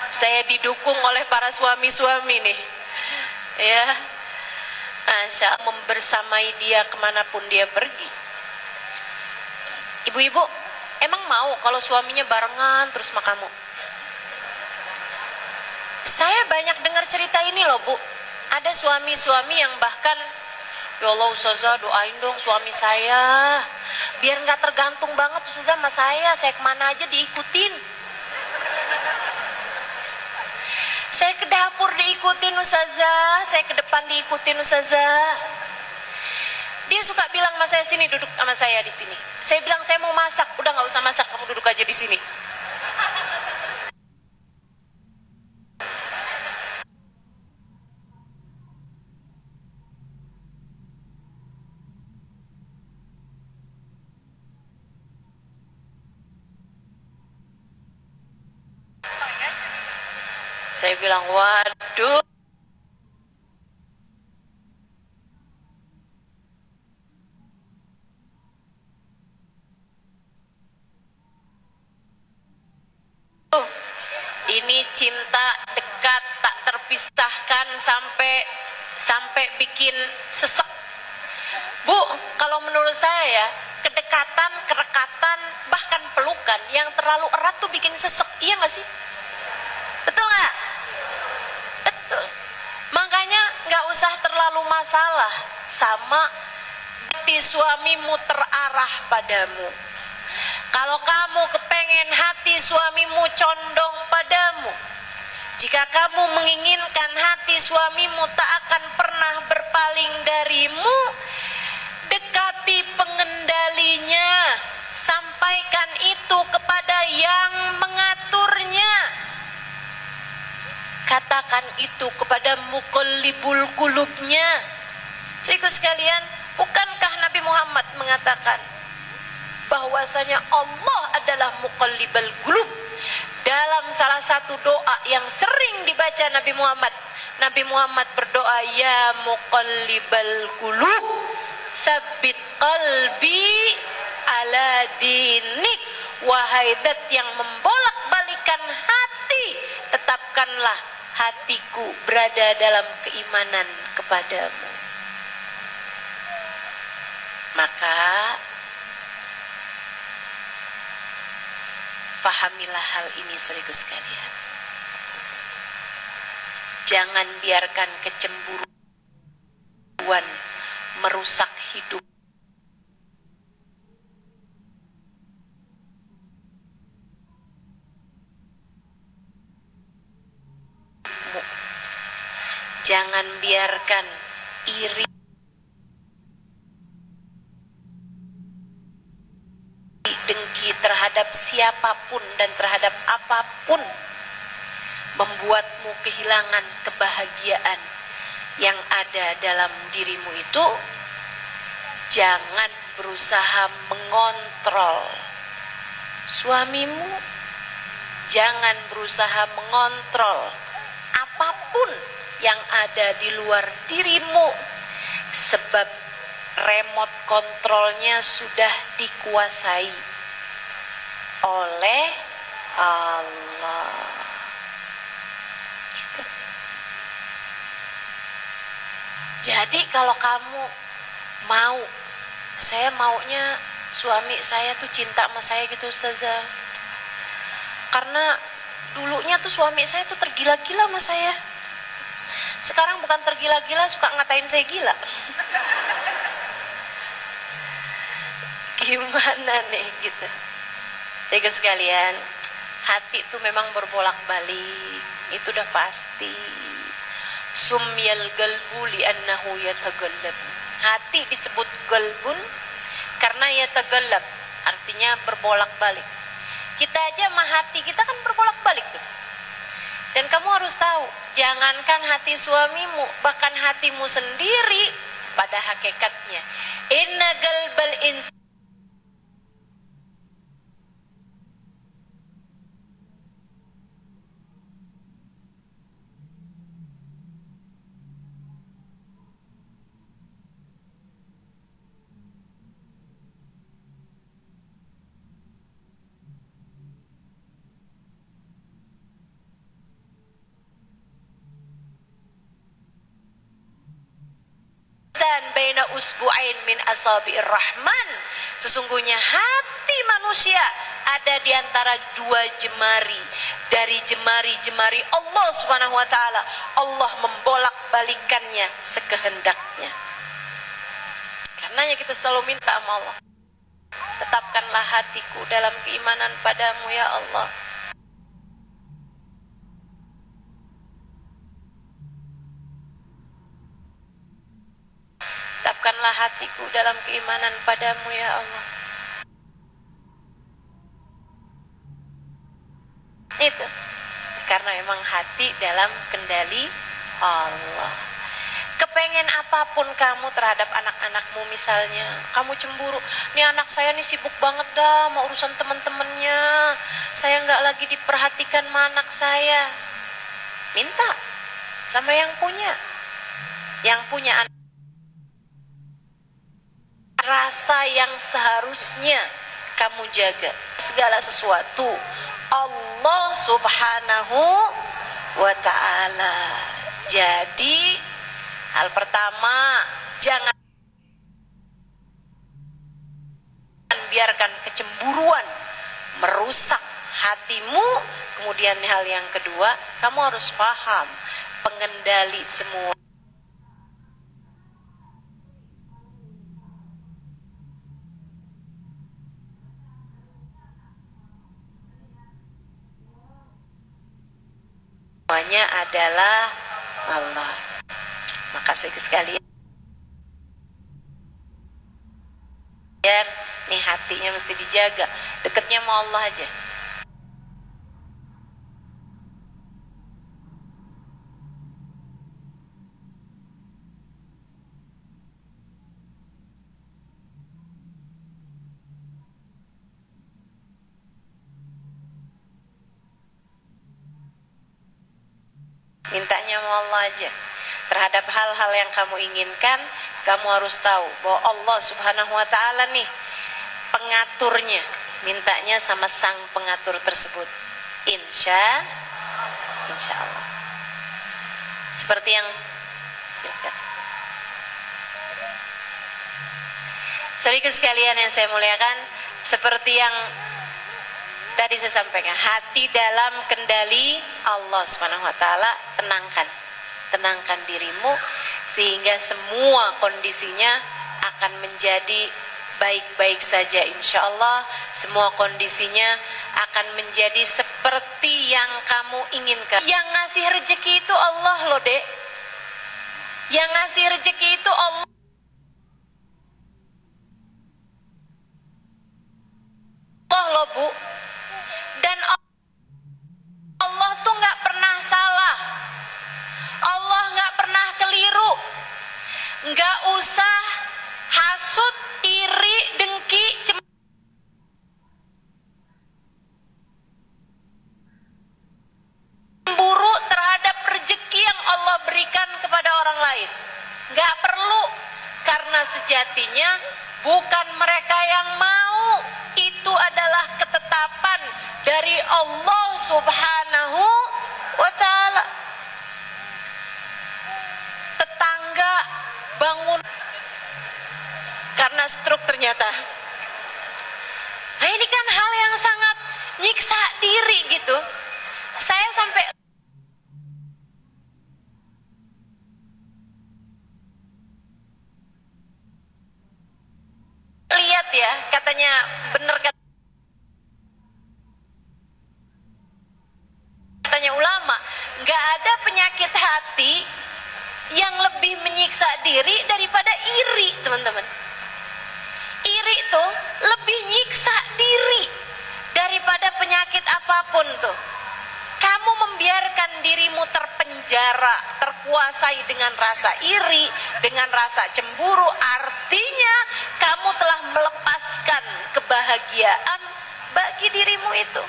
Saya didukung oleh para suami-suami nih, ya. Masya Allah, membersamai dia kemanapun dia pergi. Ibu-ibu, emang mau kalau suaminya barengan terus sama kamu? Saya banyak dengar cerita ini loh Bu. Ada suami-suami yang bahkan, ya Allah Ustazah doain dong suami saya biar nggak tergantung banget Ustazah sama saya kemana aja diikutin. Saya ke dapur diikutin Ustazah, saya ke depan diikutin Ustazah. Dia suka bilang sama saya, sini duduk sama saya di sini. Saya bilang saya mau masak, udah nggak usah masak, kamu duduk aja di sini. Saya bilang, waduh. Ini cinta dekat tak terpisahkan sampai bikin sesek. Bu, kalau menurut saya ya, kedekatan, kerekatan, bahkan pelukan yang terlalu erat tuh bikin sesek. Iya nggak sih? Betul nggak? Betul. Makanya nggak usah terlalu masalah sama hati suamimu terarah padamu. Kalau kamu kepengen hati suamimu condong padamu, jika kamu menginginkan hati suamimu tak akan pernah berpaling darimu, dekati pengendalinya, sampaikan itu kepada yang mengaturnya. Katakan itu kepada muqallibul qulubnya. Saudaraku sekalian, bukankah Nabi Muhammad mengatakan bahwasanya Allah adalah muqallibul qulub? Dalam salah satu doa yang sering dibaca Nabi Muhammad berdoa, ya muqallibal qulub tsabbit qalbi ala dinik. Wahai zat yang membolak-balikan hati, tetapkanlah hatiku berada dalam keimanan kepadamu. Maka pahamilah hal ini saudaraku sekalian. Jangan biarkan kecemburuan merusak hidup. Jangan biarkan iri, dengki terhadap siapapun dan terhadap apapun membuatmu kehilangan kebahagiaan yang ada dalam dirimu itu. Jangan berusaha mengontrol suamimu, jangan berusaha mengontrol apapun yang ada di luar dirimu, sebab remote kontrolnya sudah dikuasai oleh Allah. Gitu. Jadi kalau kamu mau, saya maunya suami saya tuh cinta sama saya gitu Ustazah, karena dulunya tuh suami saya tuh tergila-gila sama saya. Sekarang bukan tergila-gila, suka ngatain saya gila. Gimana nih gitu. Jadi sekalian, hati itu memang berbolak-balik, itu udah pasti. Sumyal galbu li annahu yatagallab. Hati disebut qalbun karena ya tagallab, artinya berbolak-balik. Kita aja mah hati kita kan berbolak-balik tuh. Dan kamu harus tahu, jangankan hati suamimu, bahkan hatimu sendiri pada hakikatnya. Inna qalbal insan baina usbu'ain min asabi'ir rahman. Sesungguhnya hati manusia ada di antara dua jemari dari jemari-jemari Allah Subhanahu wa taala. Allah membolak-balikannya sekehendaknya. Karenanya kita selalu minta sama Allah, tetapkanlah hatiku dalam keimanan padamu ya Allah. Tetapkanlah hatiku dalam keimanan padamu ya Allah. Itu karena memang hati dalam kendali Allah. Kepengen apapun kamu terhadap anak-anakmu, misalnya kamu cemburu, nih anak saya nih sibuk banget dah mau urusan teman-temannya, saya nggak lagi diperhatikan sama anak saya. Minta sama yang punya anak. Rasa yang seharusnya kamu jaga segala sesuatu Allah Subhanahu wa ta'ala. Jadi hal pertama, jangan biarkan kecemburuan merusak hatimu. Kemudian hal yang kedua, kamu harus paham pengendali semuanya adalah Allah. Maka sekalian, nih hatinya mesti dijaga, dekatnya sama Allah aja. Mintanya sama Allah aja. Terhadap hal-hal yang kamu inginkan, kamu harus tahu bahwa Allah Subhanahu wa ta'ala nih pengaturnya. Mintanya sama sang pengatur tersebut. Insya Allah. Seperti yang silakan. Saudaraku sekalian yang saya muliakan, seperti yang tadi saya sampaikan, hati dalam kendali Allah Subhanahu wa ta'ala. Tenangkan dirimu sehingga semua kondisinya akan menjadi baik-baik saja, insya Allah. Semua kondisinya akan menjadi seperti yang kamu inginkan. Yang ngasih rezeki itu Allah loh dek, yang ngasih rezeki itu Allah loh bu. Dan Allah tuh gak pernah salah, Allah gak pernah keliru. Gak usah hasut, iri, dengki, cemburu terhadap rezeki yang Allah berikan kepada orang lain. Gak perlu, karena sejatinya bukan mereka yang mau, itu adalah ketetapan dari Allah Subhanahu wa ta'ala. Tetangga bangun karena stroke ternyata. Nah ini kan hal yang sangat nyiksa diri gitu. Saya sampai lihat ya, katanya bener katanya ulama, nggak ada penyakit hati yang lebih menyiksa diri daripada iri, teman-teman. Iri tuh lebih nyiksa diri daripada penyakit apapun tuh. Kamu membiarkan dirimu terpenjara, terkuasai dengan rasa iri, dengan rasa cemburu, artinya kamu telah melepaskan kebahagiaan bagi dirimu itu.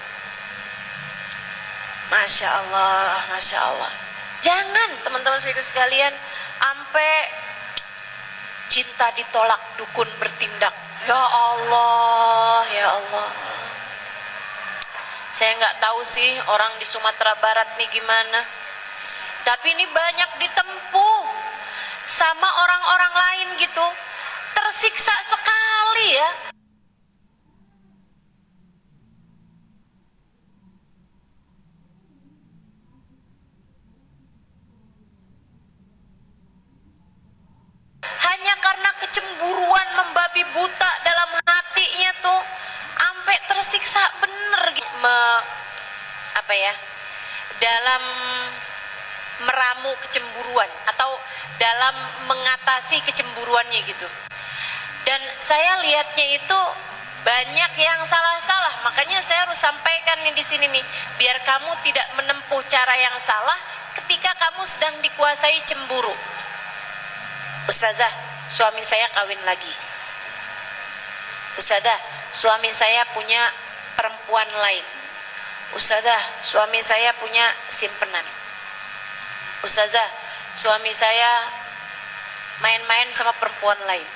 Masya Allah, Masya Allah. Jangan teman-teman sekalian sampai cinta ditolak, dukun bertindak. Ya Allah, ya Allah. Saya nggak tahu sih orang di Sumatera Barat nih gimana. Tapi ini banyak ditempuh sama orang-orang lain gitu. Tersiksa sekali ya. Hanya karena kecemburuan membabi buta dalam hatinya tuh, sampai tersiksa bener gitu. Apa ya? Dalam meramu kecemburuan atau dalam mengatasi kecemburuannya gitu. Dan saya lihatnya itu banyak yang salah-salah, makanya saya harus sampaikan nih di sini nih, biar kamu tidak menempuh cara yang salah ketika kamu sedang dikuasai cemburu. Ustazah, suami saya kawin lagi. Ustazah, suami saya punya perempuan lain. Ustazah, suami saya punya simpenan. Ustazah, suami saya main-main sama perempuan lain.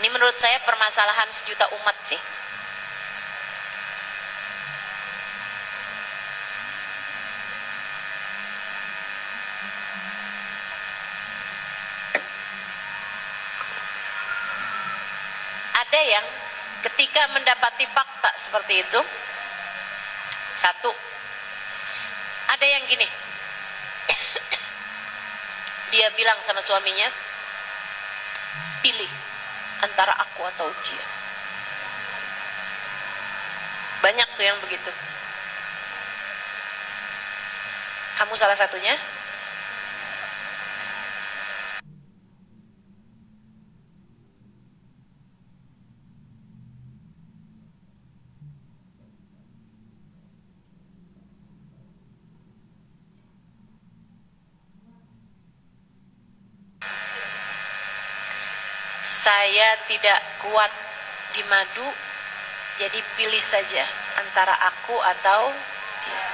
Ini menurut saya permasalahan sejuta umat sih. Ada yang ketika mendapati fakta seperti itu, satu, ada yang gini, dia bilang sama suaminya, pilih antara aku atau dia. Banyak tuh yang begitu. Kamu salah satunya. Saya tidak kuat di madu, jadi pilih saja antara aku atau dia.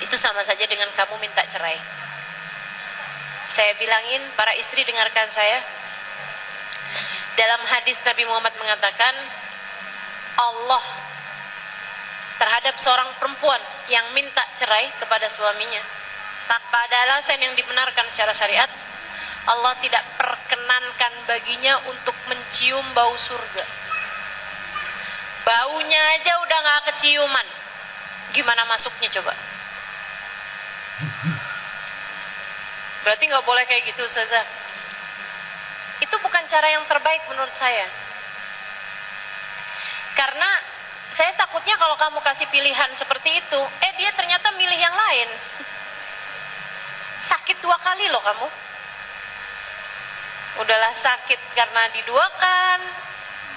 Itu sama saja dengan kamu minta cerai. Saya bilangin, para istri dengarkan saya. Dalam hadis Nabi Muhammad mengatakan, Allah terhadap seorang perempuan yang minta cerai kepada suaminya tanpa ada alasan yang dibenarkan secara syariat, Allah tidak perkenankan baginya untuk mencium bau surga. Baunya aja udah gak keciuman, gimana masuknya coba? Berarti gak boleh kayak gitu, Ustazah. Itu bukan cara yang terbaik menurut saya. Karena saya takutnya kalau kamu kasih pilihan seperti itu, dia ternyata milih yang lain. Sakit 2 kali loh kamu. Udahlah sakit karena diduakan,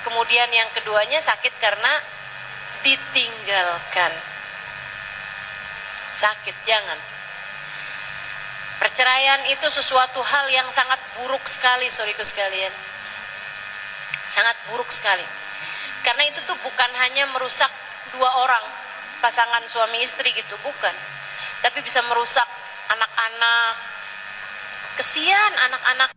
kemudian yang keduanya sakit karena ditinggalkan. Sakit, jangan. Perceraian itu sesuatu hal yang sangat buruk sekali, saudaraku sekalian. Sangat buruk sekali. Karena itu tuh bukan hanya merusak 2 orang, pasangan suami istri gitu, bukan. Tapi bisa merusak anak-anak. Kesian anak-anak.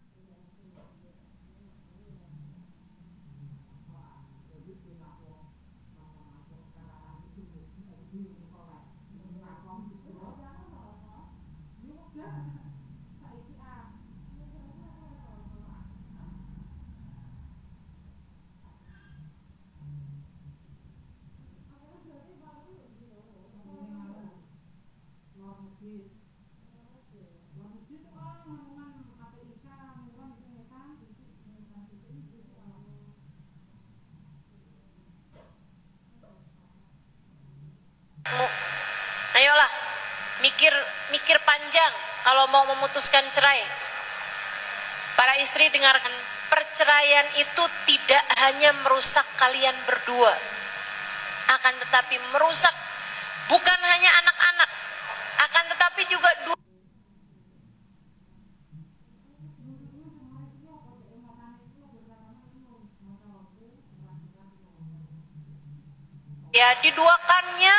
mau memutuskan cerai, para istri dengarkan, perceraian itu tidak hanya merusak kalian berdua, akan tetapi merusak bukan hanya anak-anak, akan tetapi juga ya diduakannya.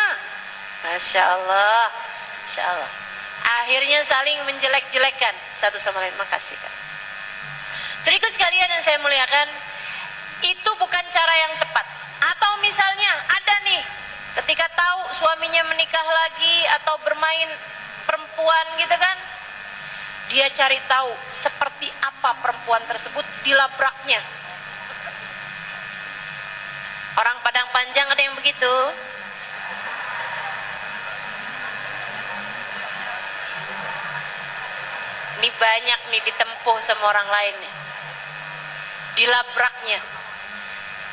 Masya Allah, Masya Allah. Akhirnya saling menjelek-jelekan satu sama lain. Makasih Kak. Saudaraku sekalian yang saya muliakan, itu bukan cara yang tepat. Atau misalnya ada nih, ketika tahu suaminya menikah lagi atau bermain perempuan gitu kan, dia cari tahu seperti apa perempuan tersebut, dilabraknya. Orang Padang Panjang ada yang begitu. Ini banyak nih ditempuh sama orang lain nih. Dilabraknya.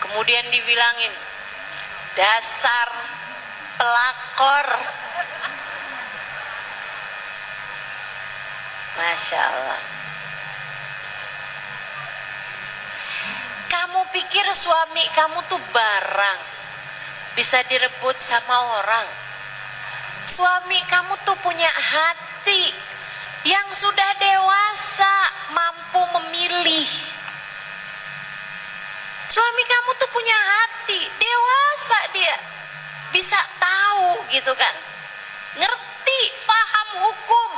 Kemudian dibilangin, dasar pelakor. Masya Allah. Kamu pikir suami kamu tuh barang, bisa direbut sama orang? Suami kamu tuh punya hati yang sudah dewasa, mampu memilih. Suami kamu tuh punya hati, dewasa dia, bisa tahu gitu kan, ngerti, paham hukum.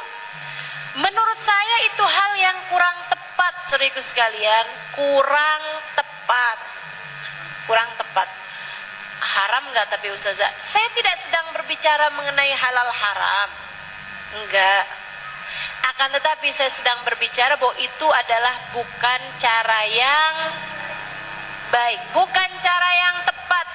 Menurut saya itu hal yang kurang tepat, saudaraku sekalian, kurang tepat. Haram nggak tapi Ustazah? Saya tidak sedang berbicara mengenai halal haram, enggak. Akan tetapi saya sedang berbicara bahwa itu adalah bukan cara yang baik, bukan cara yang tepat.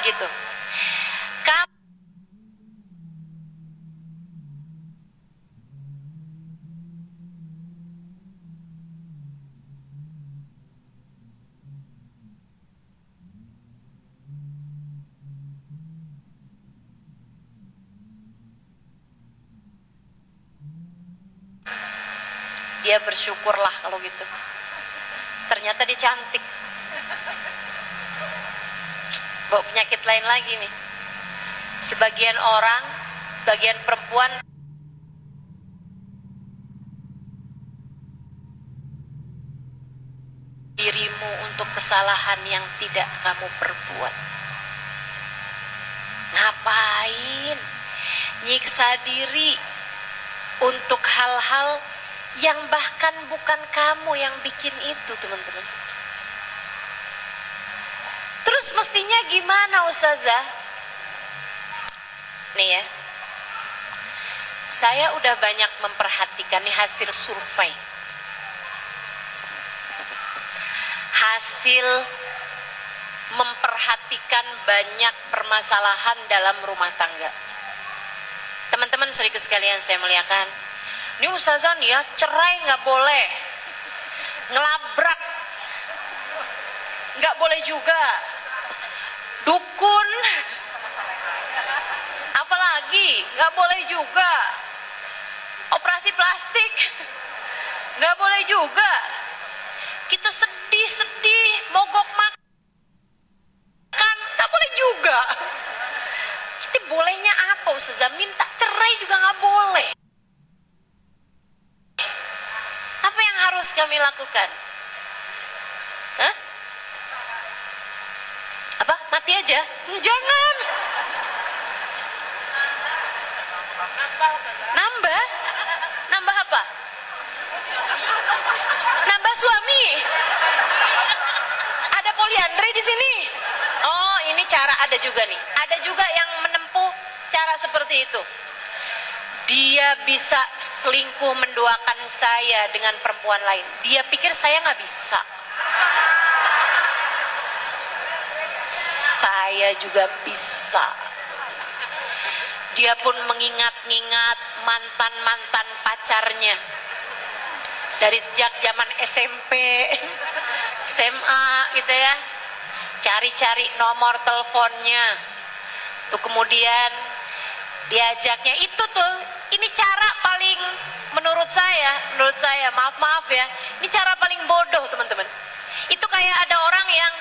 Gitu. Dia bersyukurlah kalau gitu. Ternyata dia cantik. Bawa penyakit lain lagi nih. Sebagian orang, bagian perempuan dirimu untuk kesalahan yang tidak kamu perbuat. Ngapain nyiksa diri untuk hal-hal yang bahkan bukan kamu yang bikin itu, teman-teman. Terus mestinya gimana Ustazah? Nih ya, saya udah banyak memperhatikan nih hasil survei, hasil memperhatikan banyak permasalahan dalam rumah tangga. Teman-teman saudaraku sekalian saya muliakan, ini Ustazah nih ya, cerai nggak boleh, ngelabrak nggak boleh juga, dukun apalagi nggak boleh juga, operasi plastik Nggak boleh juga. Kita sedih-sedih, mogok makan, nggak boleh juga. Kita bolehnya apa Ustazah? Minta cerai juga nggak boleh. Apa yang harus kami lakukan? Hah? Apa? Mati aja? Jangan. Nambah? Nambah apa? Nambah suami. Ada poliandri di sini. Oh, ini cara ada juga nih. Ada juga yang menempuh cara seperti itu. Dia bisa selingkuh menduakan saya dengan perempuan lain. Dia pikir saya nggak bisa. Saya juga bisa. Dia pun mengingat-ingat mantan-mantan pacarnya. Dari sejak zaman SMP, SMA gitu ya. Cari-cari nomor teleponnya. Tuh kemudian diajaknya itu tuh. Ini cara paling menurut saya, maaf ya. Ini cara paling bodoh, teman-teman. Itu kayak ada orang yang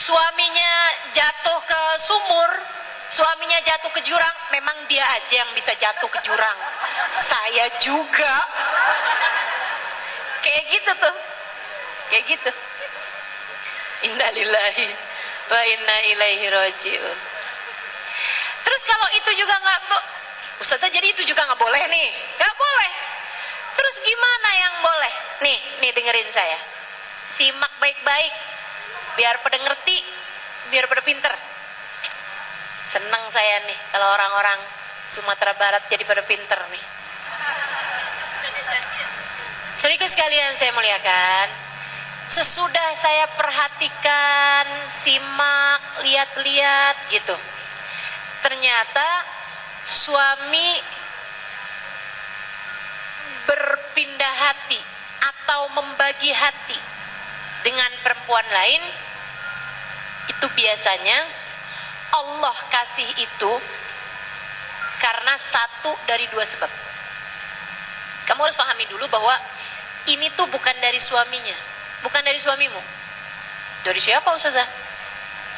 suaminya jatuh ke sumur, suaminya jatuh ke jurang, memang dia aja yang bisa jatuh ke jurang. Saya juga. Kayak gitu tuh. Kayak gitu. Innalillahi wa inna ilaihi raji'un. Terus kalau itu juga nggak, Ustazah, jadi itu juga nggak boleh nih? Nggak boleh. Terus gimana yang boleh? Nih dengerin saya. Simak baik-baik. Biar pada ngerti, biar pada pinter. Seneng saya nih kalau orang-orang Sumatera Barat jadi pada pinter nih. Saudaraku sekalian saya muliakan, sesudah saya perhatikan, simak, lihat-lihat gitu, ternyata suami berpindah hati atau membagi hati dengan perempuan lain, itu biasanya Allah kasih itu karena satu dari dua sebab. Kamu harus pahami dulu bahwa ini tuh bukan dari suaminya, bukan dari suamimu. Dari siapa Ustazah?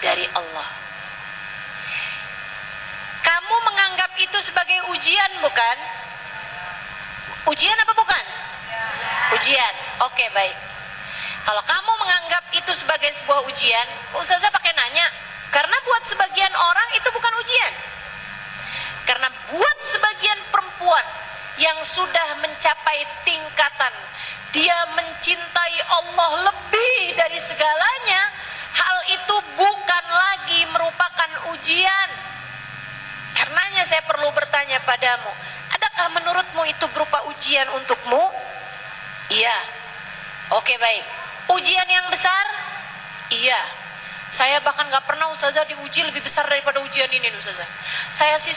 Dari Allah. Kamu menganggap itu sebagai ujian, bukan? Ujian apa bukan? Ujian. Oke, baik. Kalau kamu menganggap itu sebagai sebuah ujian, Ustazah pakai nanya. Karena buat sebagian orang itu bukan ujian. Karena buat sebagian perempuan yang sudah mencapai tingkatan dia mencintai Allah lebih dari segalanya, hal itu bukan lagi merupakan ujian. Karenanya saya perlu bertanya padamu, adakah menurutmu itu berupa ujian untukmu? Iya. Oke, baik. Ujian yang besar? Iya. Saya bahkan gak pernah Ustazah diuji lebih besar daripada ujian ini Ustazah. Saya sih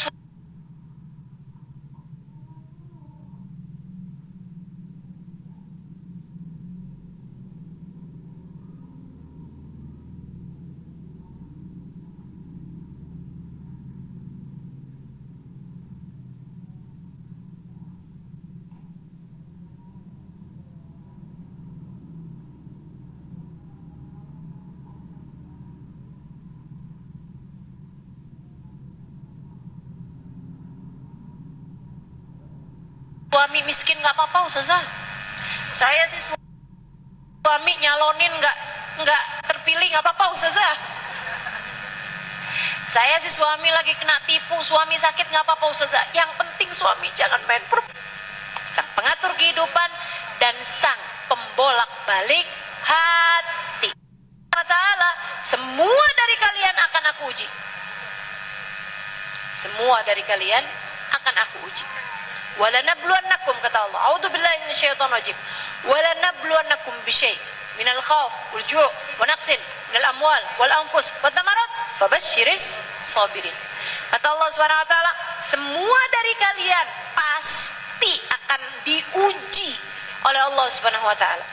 suami miskin nggak apa-apa Ustazah. Saya sih suami nyalonin nggak terpilih nggak apa-apa Ustazah. Saya sih suami lagi kena tipu, suami sakit nggak apa-apa Ustazah. Yang penting suami jangan main perempuan. Sang pengatur kehidupan dan sang pembolak-balik hati. Allah Ta'ala, semua dari kalian akan aku uji. Semua dari kalian akan aku uji. Walanabluwannakum, kata Allah. A'udzubillahi minasyaitonir rajim. Walanabluwannakum bisyai' minal khauf wal ju' wa naqsin minal amwal wal anfus wat thamarat fabashshiris sabirin. Kata Allah Subhanahu wa taala, semua dari kalian pasti akan diuji oleh Allah Subhanahu wa taala.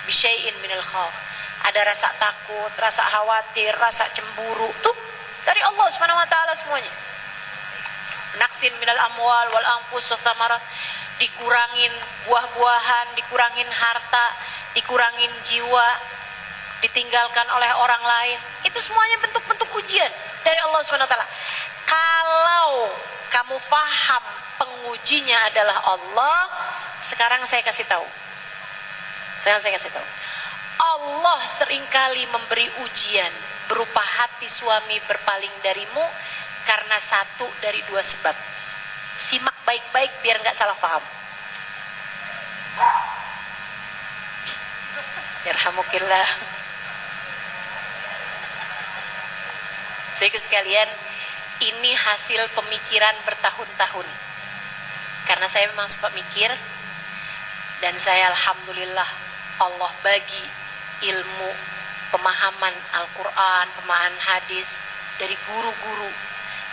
Bisyai'in minal khauf. Ada rasa takut, rasa khawatir, rasa cemburu, tuh dari Allah Subhanahu wa taala semuanya. Naqsin minal amwal wal anfus wat thamarat. dikurangin buah-buahan, dikurangin harta, dikurangin jiwa, ditinggalkan oleh orang lain. Itu semuanya bentuk-bentuk ujian dari Allah SWT. Kalau kamu paham pengujinya adalah Allah, sekarang saya kasih tahu. Allah seringkali memberi ujian berupa hati suami berpaling darimu karena satu dari dua sebab. Simak baik-baik biar nggak salah paham. Yarhamukillah. Saudaraku sekalian, ini hasil pemikiran bertahun-tahun. Karena saya memang suka mikir, dan saya alhamdulillah Allah bagi ilmu, pemahaman Al-Quran, pemahaman hadis dari guru-guru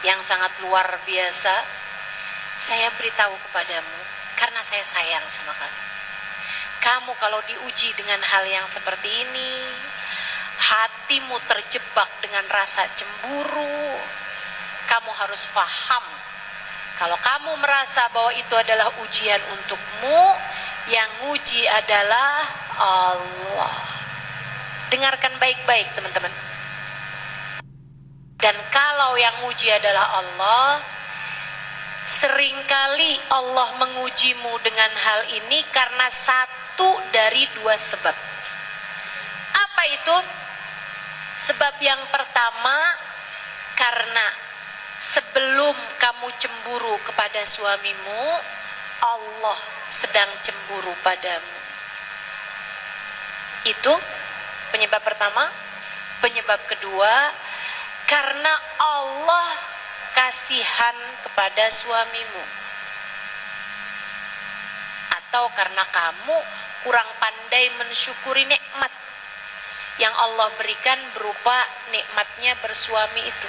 yang sangat luar biasa. Saya beritahu kepadamu karena saya sayang sama kamu. Kamu kalau diuji dengan hal yang seperti ini, hatimu terjebak dengan rasa cemburu, kamu harus paham. Kalau kamu merasa bahwa itu adalah ujian untukmu, yang uji adalah Allah. Dengarkan baik-baik teman-teman. Dan kalau yang uji adalah Allah, seringkali Allah mengujimu dengan hal ini karena satu dari dua sebab. Apa itu? Sebab yang pertama, karena sebelum kamu cemburu kepada suamimu, Allah sedang cemburu padamu. Itu penyebab pertama. Penyebab kedua, karena Allah kasihan kepada suamimu, atau karena kamu kurang pandai mensyukuri nikmat yang Allah berikan berupa nikmatnya bersuami itu.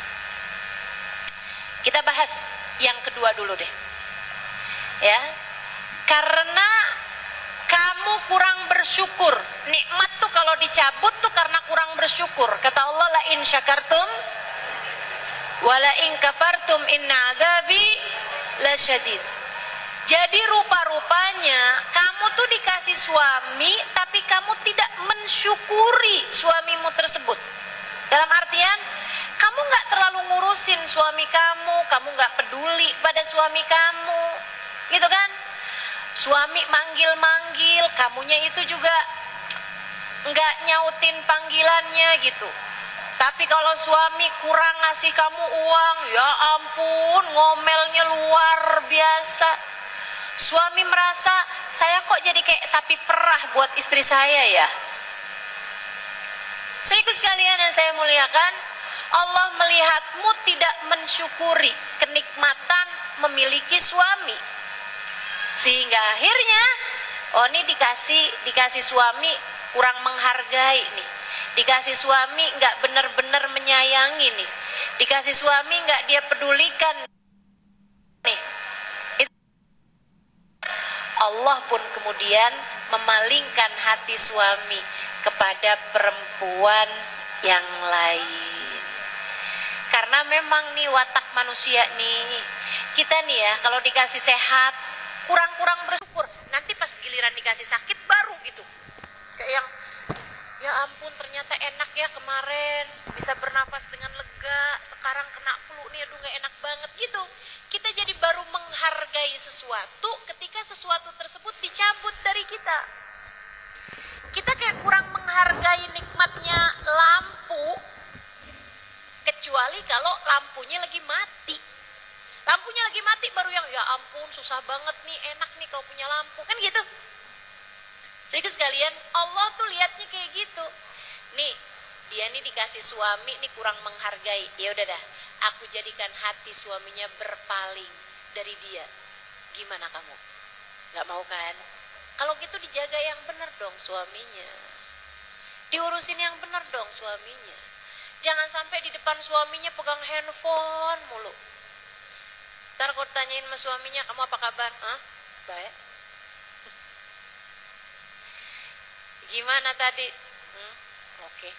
Kita bahas yang kedua dulu deh. Ya. Karena kamu kurang bersyukur. Nikmat tuh kalau dicabut tuh karena kurang bersyukur. Kata Allah, la in syakartum wala in kafartum inna adzabi lasyadid. Jadi rupa-rupanya kamu tuh dikasih suami tapi kamu tidak mensyukuri suamimu tersebut. Dalam artian kamu nggak terlalu ngurusin suami kamu nggak peduli pada suami kamu, gitu kan? Suami manggil-manggil, kamunya itu juga nggak nyautin panggilannya gitu. Tapi kalau suami kurang ngasih kamu uang, ya ampun, ngomelnya luar biasa. Suami merasa, saya kok jadi kayak sapi perah buat istri saya ya. Saudaraku sekalian yang saya muliakan, Allah melihatmu tidak mensyukuri kenikmatan memiliki suami. Sehingga akhirnya, oh ini dikasih suami kurang menghargai nih. Dikasih suami nggak benar-benar menyayangi nih. Dikasih suami nggak dia pedulikan nih. Allah pun kemudian memalingkan hati suami kepada perempuan yang lain. Karena memang nih watak manusia nih, kita nih ya kalau dikasih sehat kurang-kurang bersyukur. Nanti pas giliran dikasih sakit baru gitu. Kayak yang ya ampun ternyata enak ya kemarin bisa bernafas dengan lega, sekarang kena flu nih aduh gak enak banget gitu. Kita jadi baru menghargai sesuatu ketika sesuatu tersebut dicabut dari kita. Kita kayak kurang menghargai nikmatnya lampu, kecuali kalau lampunya lagi mati. Lampunya lagi mati baru yang ya ampun susah banget nih, enak nih kau punya lampu, kan gitu. Jadi sekalian Allah tuh lihatnya kayak gitu. Nih dia nih dikasih suami nih kurang menghargai. Ya udah dah, aku jadikan hati suaminya berpaling dari dia. Gimana kamu? Gak mau kan? Kalau gitu dijaga yang benar dong suaminya. Diurusin yang benar dong suaminya. Jangan sampai di depan suaminya pegang handphone mulu. Ntar kalau tanyain sama suaminya, kamu apa kabar? Hah? Baik. Gimana tadi? Oke.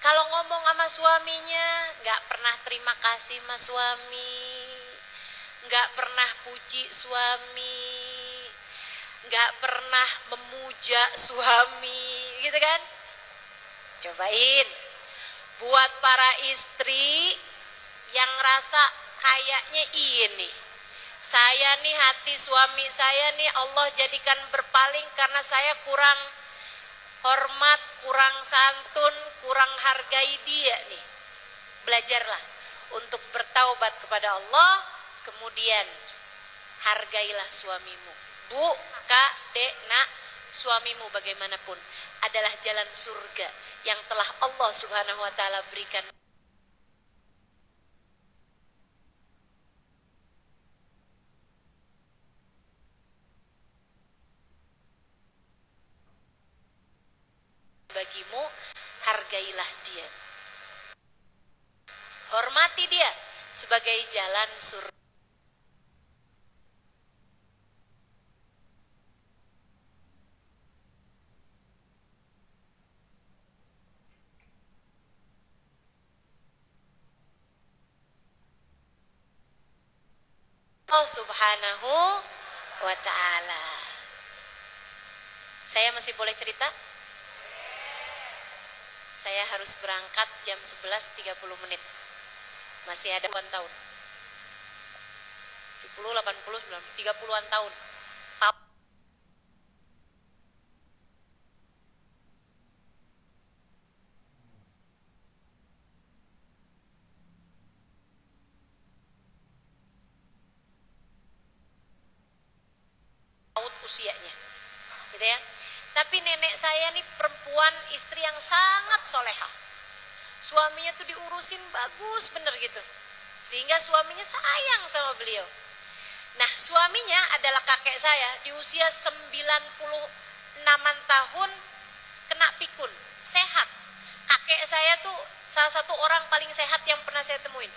Kalau ngomong sama suaminya, gak pernah terima kasih sama suami, gak pernah puji suami, nggak pernah memuja suami, gitu kan? Cobain. Buat para istri yang rasa kayaknya ini, saya nih hati suami saya nih Allah jadikan berpaling karena saya kurang hormat, kurang santun, kurang hargai dia nih. Belajarlah untuk bertaubat kepada Allah, kemudian hargailah suamimu. Bu, kak, dek, nak, suamimu bagaimanapun adalah jalan surga yang telah Allah Subhanahu wa taala berikan. Bagimu, hargailah dia. Hormati dia sebagai jalan surga. Allah Subhanahu wa ta'ala. Saya masih boleh cerita? Saya harus berangkat jam 11.30 menit. Masih ada 10 tahun. 70, 80, 90, 30-an tahun. Usianya. Gitu ya. Tapi nenek saya nih perempuan, istri yang sangat solehah. Suaminya tuh diurusin bagus bener gitu. Sehingga suaminya sayang sama beliau. Nah, suaminya adalah kakek saya di usia 96-an tahun kena pikun, sehat. Kakek saya tuh salah satu orang paling sehat yang pernah saya temuin.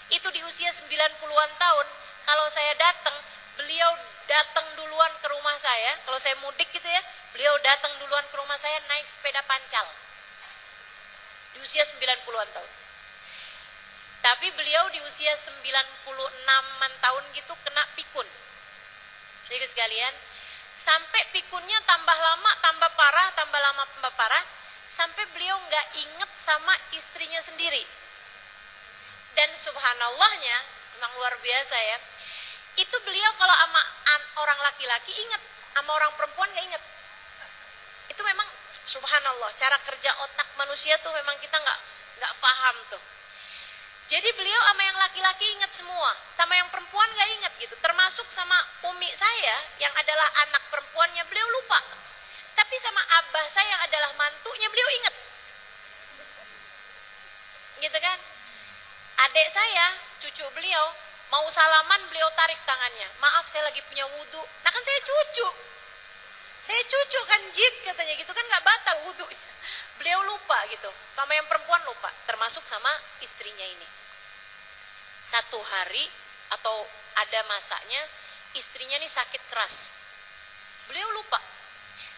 Itu di usia 90-an tahun, kalau saya datang, beliau datang duluan ke rumah saya. Kalau saya mudik gitu ya, beliau datang duluan ke rumah saya naik sepeda pancal. Di usia 90-an tahun. Tapi beliau di usia 96-an tahun gitu kena pikun. Jadi sekalian, sampai pikunnya tambah lama, tambah parah, tambah lama, tambah parah, sampai beliau nggak inget sama istrinya sendiri. Dan subhanallahnya, memang luar biasa ya, itu beliau kalau sama orang laki-laki inget, sama orang perempuan nggak inget. Itu memang subhanallah, cara kerja otak manusia tuh memang kita nggak paham tuh. Jadi beliau sama yang laki-laki ingat semua, sama yang perempuan gak ingat gitu. Termasuk sama umi saya yang adalah anak perempuannya, beliau lupa. Tapi sama abah saya yang adalah mantunya, beliau ingat. Gitu kan? Adik saya, cucu beliau, mau salaman beliau tarik tangannya. Maaf saya lagi punya wudhu. Nah kan saya cucu. Saya cucu kan jid katanya gitu kan, gak batal wudhu. Beliau lupa gitu, sama yang perempuan lupa, termasuk sama istrinya ini. Satu hari atau ada masanya, istrinya nih sakit keras. Beliau lupa,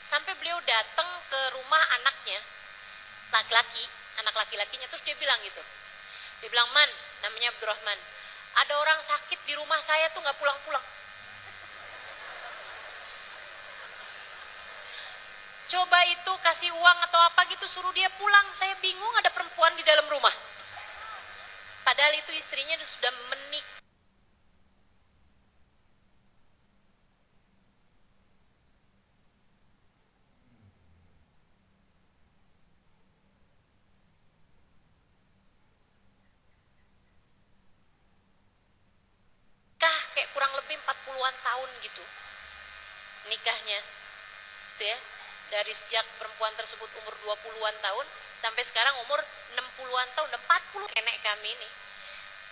sampai beliau datang ke rumah anaknya, laki-laki, anak laki-lakinya, terus dia bilang gitu. Dia bilang, "Man," namanya Abdurrahman, "ada orang sakit di rumah saya tuh gak pulang-pulang. Coba itu kasih uang atau apa gitu, suruh dia pulang. Saya bingung ada perempuan di dalam rumah." Padahal itu istrinya sudah menikah. Kayak kurang lebih 40-an tahun gitu. Nikahnya. Gitu ya. Dari sejak perempuan tersebut umur 20-an tahun sampai sekarang umur 60-an tahun, 40 nenek kami ini.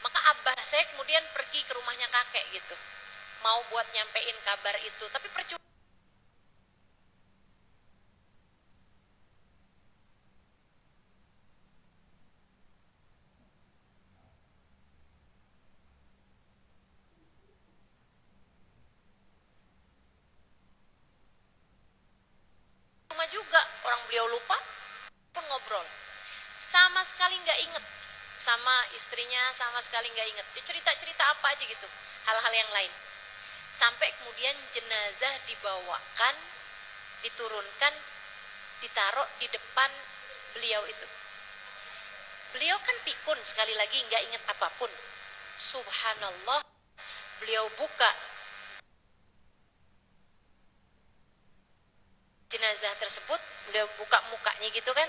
Maka abah saya kemudian pergi ke rumahnya kakek gitu, mau buat nyampein kabar itu, tapi percuma juga, orang beliau lupa, pun ngobrol, sama sekali nggak inget sama istrinya, sama sekali nggak inget. Dia cerita-cerita apa aja gitu, hal-hal yang lain. Sampai kemudian jenazah dibawakan, diturunkan, ditaruh di depan beliau itu. Beliau kan pikun, sekali lagi nggak ingat apapun. Subhanallah, beliau buka jenazah tersebut, beliau buka mukanya gitu kan,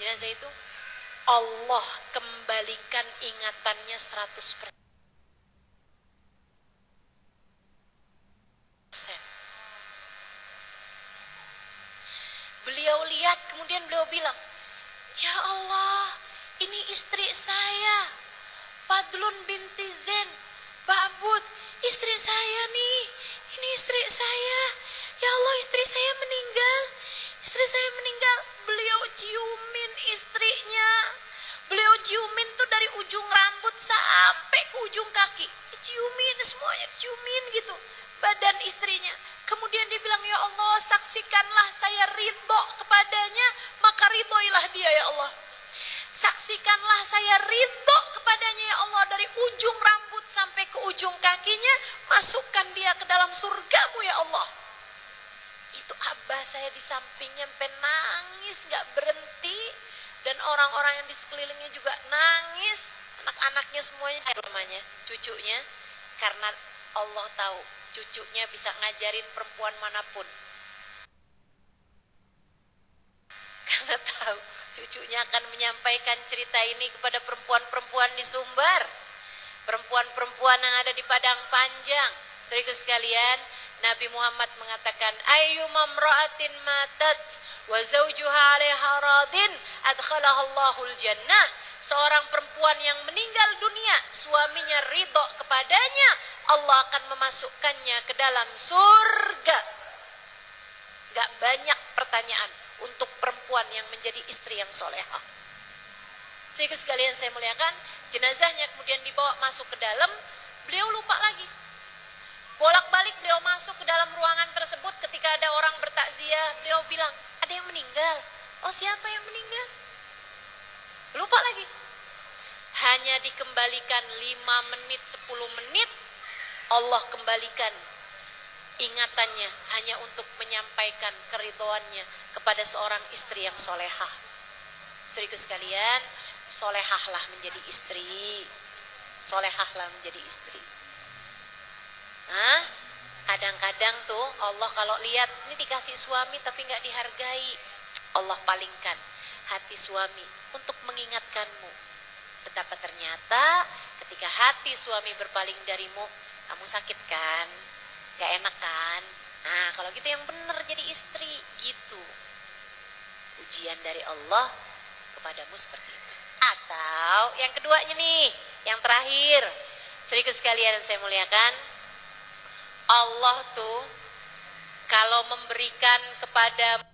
jenazah itu, Allah kembalikan ingatannya 100%. Beliau lihat, kemudian beliau bilang, ya Allah, ini istri saya, Fadlun binti Zain, Ba'bud, istri saya nih, ini istri saya. Ya Allah, istri saya meninggal. Istri saya meninggal. Beliau ciumin istrinya. Beliau ciumin tuh dari ujung rambut sampai ke ujung kaki. Ciumin, semuanya ciumin gitu. Badan istrinya. Kemudian dia bilang, ya Allah, saksikanlah saya ridho kepadanya, maka ridhoilah dia ya Allah. Saksikanlah saya ridho kepadanya ya Allah, dari ujung rambut sampai ke ujung kakinya, masukkan dia ke dalam surgamu ya Allah. Itu abah saya di sampingnya sampai nangis gak berhenti, dan orang-orang yang di sekelilingnya juga nangis, anak-anaknya semuanya, rumahnya, cucunya, karena Allah tahu cucunya bisa ngajarin perempuan manapun. Karena tahu cucunya akan menyampaikan cerita ini kepada perempuan-perempuan di Sumbar, perempuan-perempuan yang ada di Padang Panjang. Saudara sekalian, Nabi Muhammad mengatakan, ayyuma imra'atin matat wa zawjuha 'alaiha radin adkhalahallahu jannah. Seorang perempuan yang meninggal dunia, suaminya ridho kepadanya, Allah akan memasukkannya ke dalam surga. Gak banyak pertanyaan untuk perempuan yang menjadi istri yang solehah. Sehingga sekalian saya muliakan, jenazahnya kemudian dibawa masuk ke dalam, beliau lupa lagi. Bolak-balik beliau masuk ke dalam ruangan tersebut, ketika ada orang bertakziah, beliau bilang, ada yang meninggal. Oh, siapa yang meninggal? Lupa lagi. Hanya dikembalikan 5 menit, 10 menit, Allah kembalikan ingatannya hanya untuk menyampaikan keridhoannya kepada seorang istri yang solehah. Saudaraku sekalian, solehahlah menjadi istri. Solehahlah menjadi istri. Nah, kadang-kadang tuh Allah kalau lihat ini dikasih suami tapi nggak dihargai, Allah palingkan hati suami untuk mengingatkanmu. Betapa ternyata ketika hati suami berpaling darimu, kamu sakit kan? Gak enak kan? Nah, kalau gitu yang benar jadi istri, gitu. Ujian dari Allah kepadamu seperti itu. Atau yang keduanya nih, yang terakhir, saudaraku sekalian yang saya muliakan, Allah tuh kalau memberikan kepada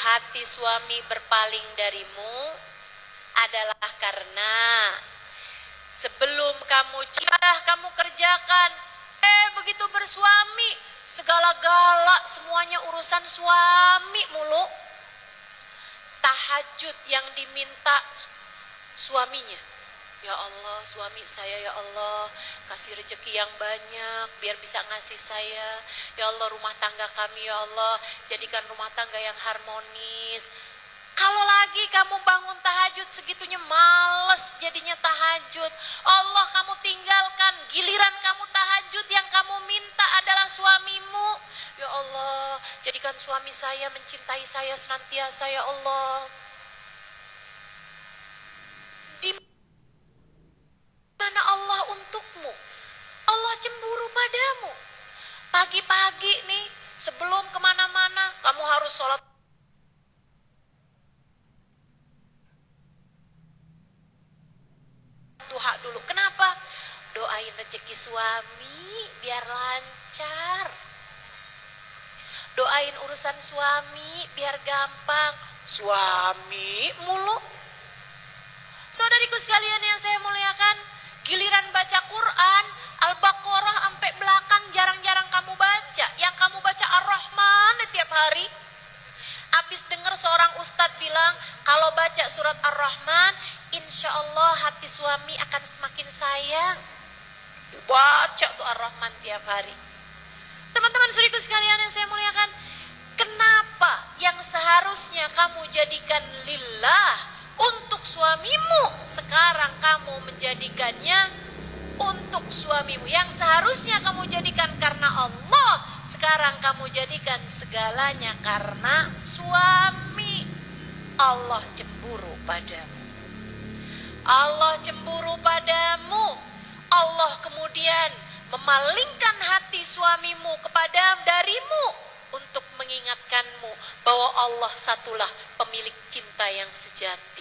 hati suami berpaling darimu adalah karena sebelum kamu kamu kerjakan, begitu bersuami segala-gala semuanya urusan suami mulu. Tahajud yang diminta suaminya, ya Allah, suami saya ya Allah kasih rezeki yang banyak biar bisa ngasih saya, ya Allah, rumah tangga kami ya Allah jadikan rumah tangga yang harmonis. Kalau lagi kamu bangun tahajud segitunya males jadinya tahajud, Allah kamu tinggalkan, giliran kamu tahajud yang kamu minta adalah suamimu. Ya Allah, jadikan suami saya mencintai saya senantiasa ya Allah. Di mana Allah untukmu? Allah cemburu padamu. Pagi-pagi nih sebelum kemana-mana kamu harus sholat duha dulu. Kenapa? Doain rezeki suami biar lancar. Doain urusan suami biar gampang. Suami mulu. Saudariku sekalian yang saya muliakan, giliran baca Quran, Al-Baqarah sampai belakang jarang-jarang kamu baca. Yang kamu baca Ar-Rahman tiap hari. Habis seorang ustadz bilang, kalau baca surat Ar-Rahman, insya Allah hati suami akan semakin sayang. Baca tuh Ar-Rahman tiap hari. Teman-teman saudaraku sekalian yang saya muliakan, kenapa yang seharusnya kamu jadikan lillah untuk suamimu, sekarang kamu menjadikannya untuk suamimu? Yang seharusnya kamu jadikan karena Allah, sekarang kamu jadikan segalanya karena suami. Allah cemburu padamu. Allah cemburu padamu. Allah kemudian memalingkan hati suamimu darimu untuk mengingatkanmu bahwa Allah satulah pemilik cinta yang sejati.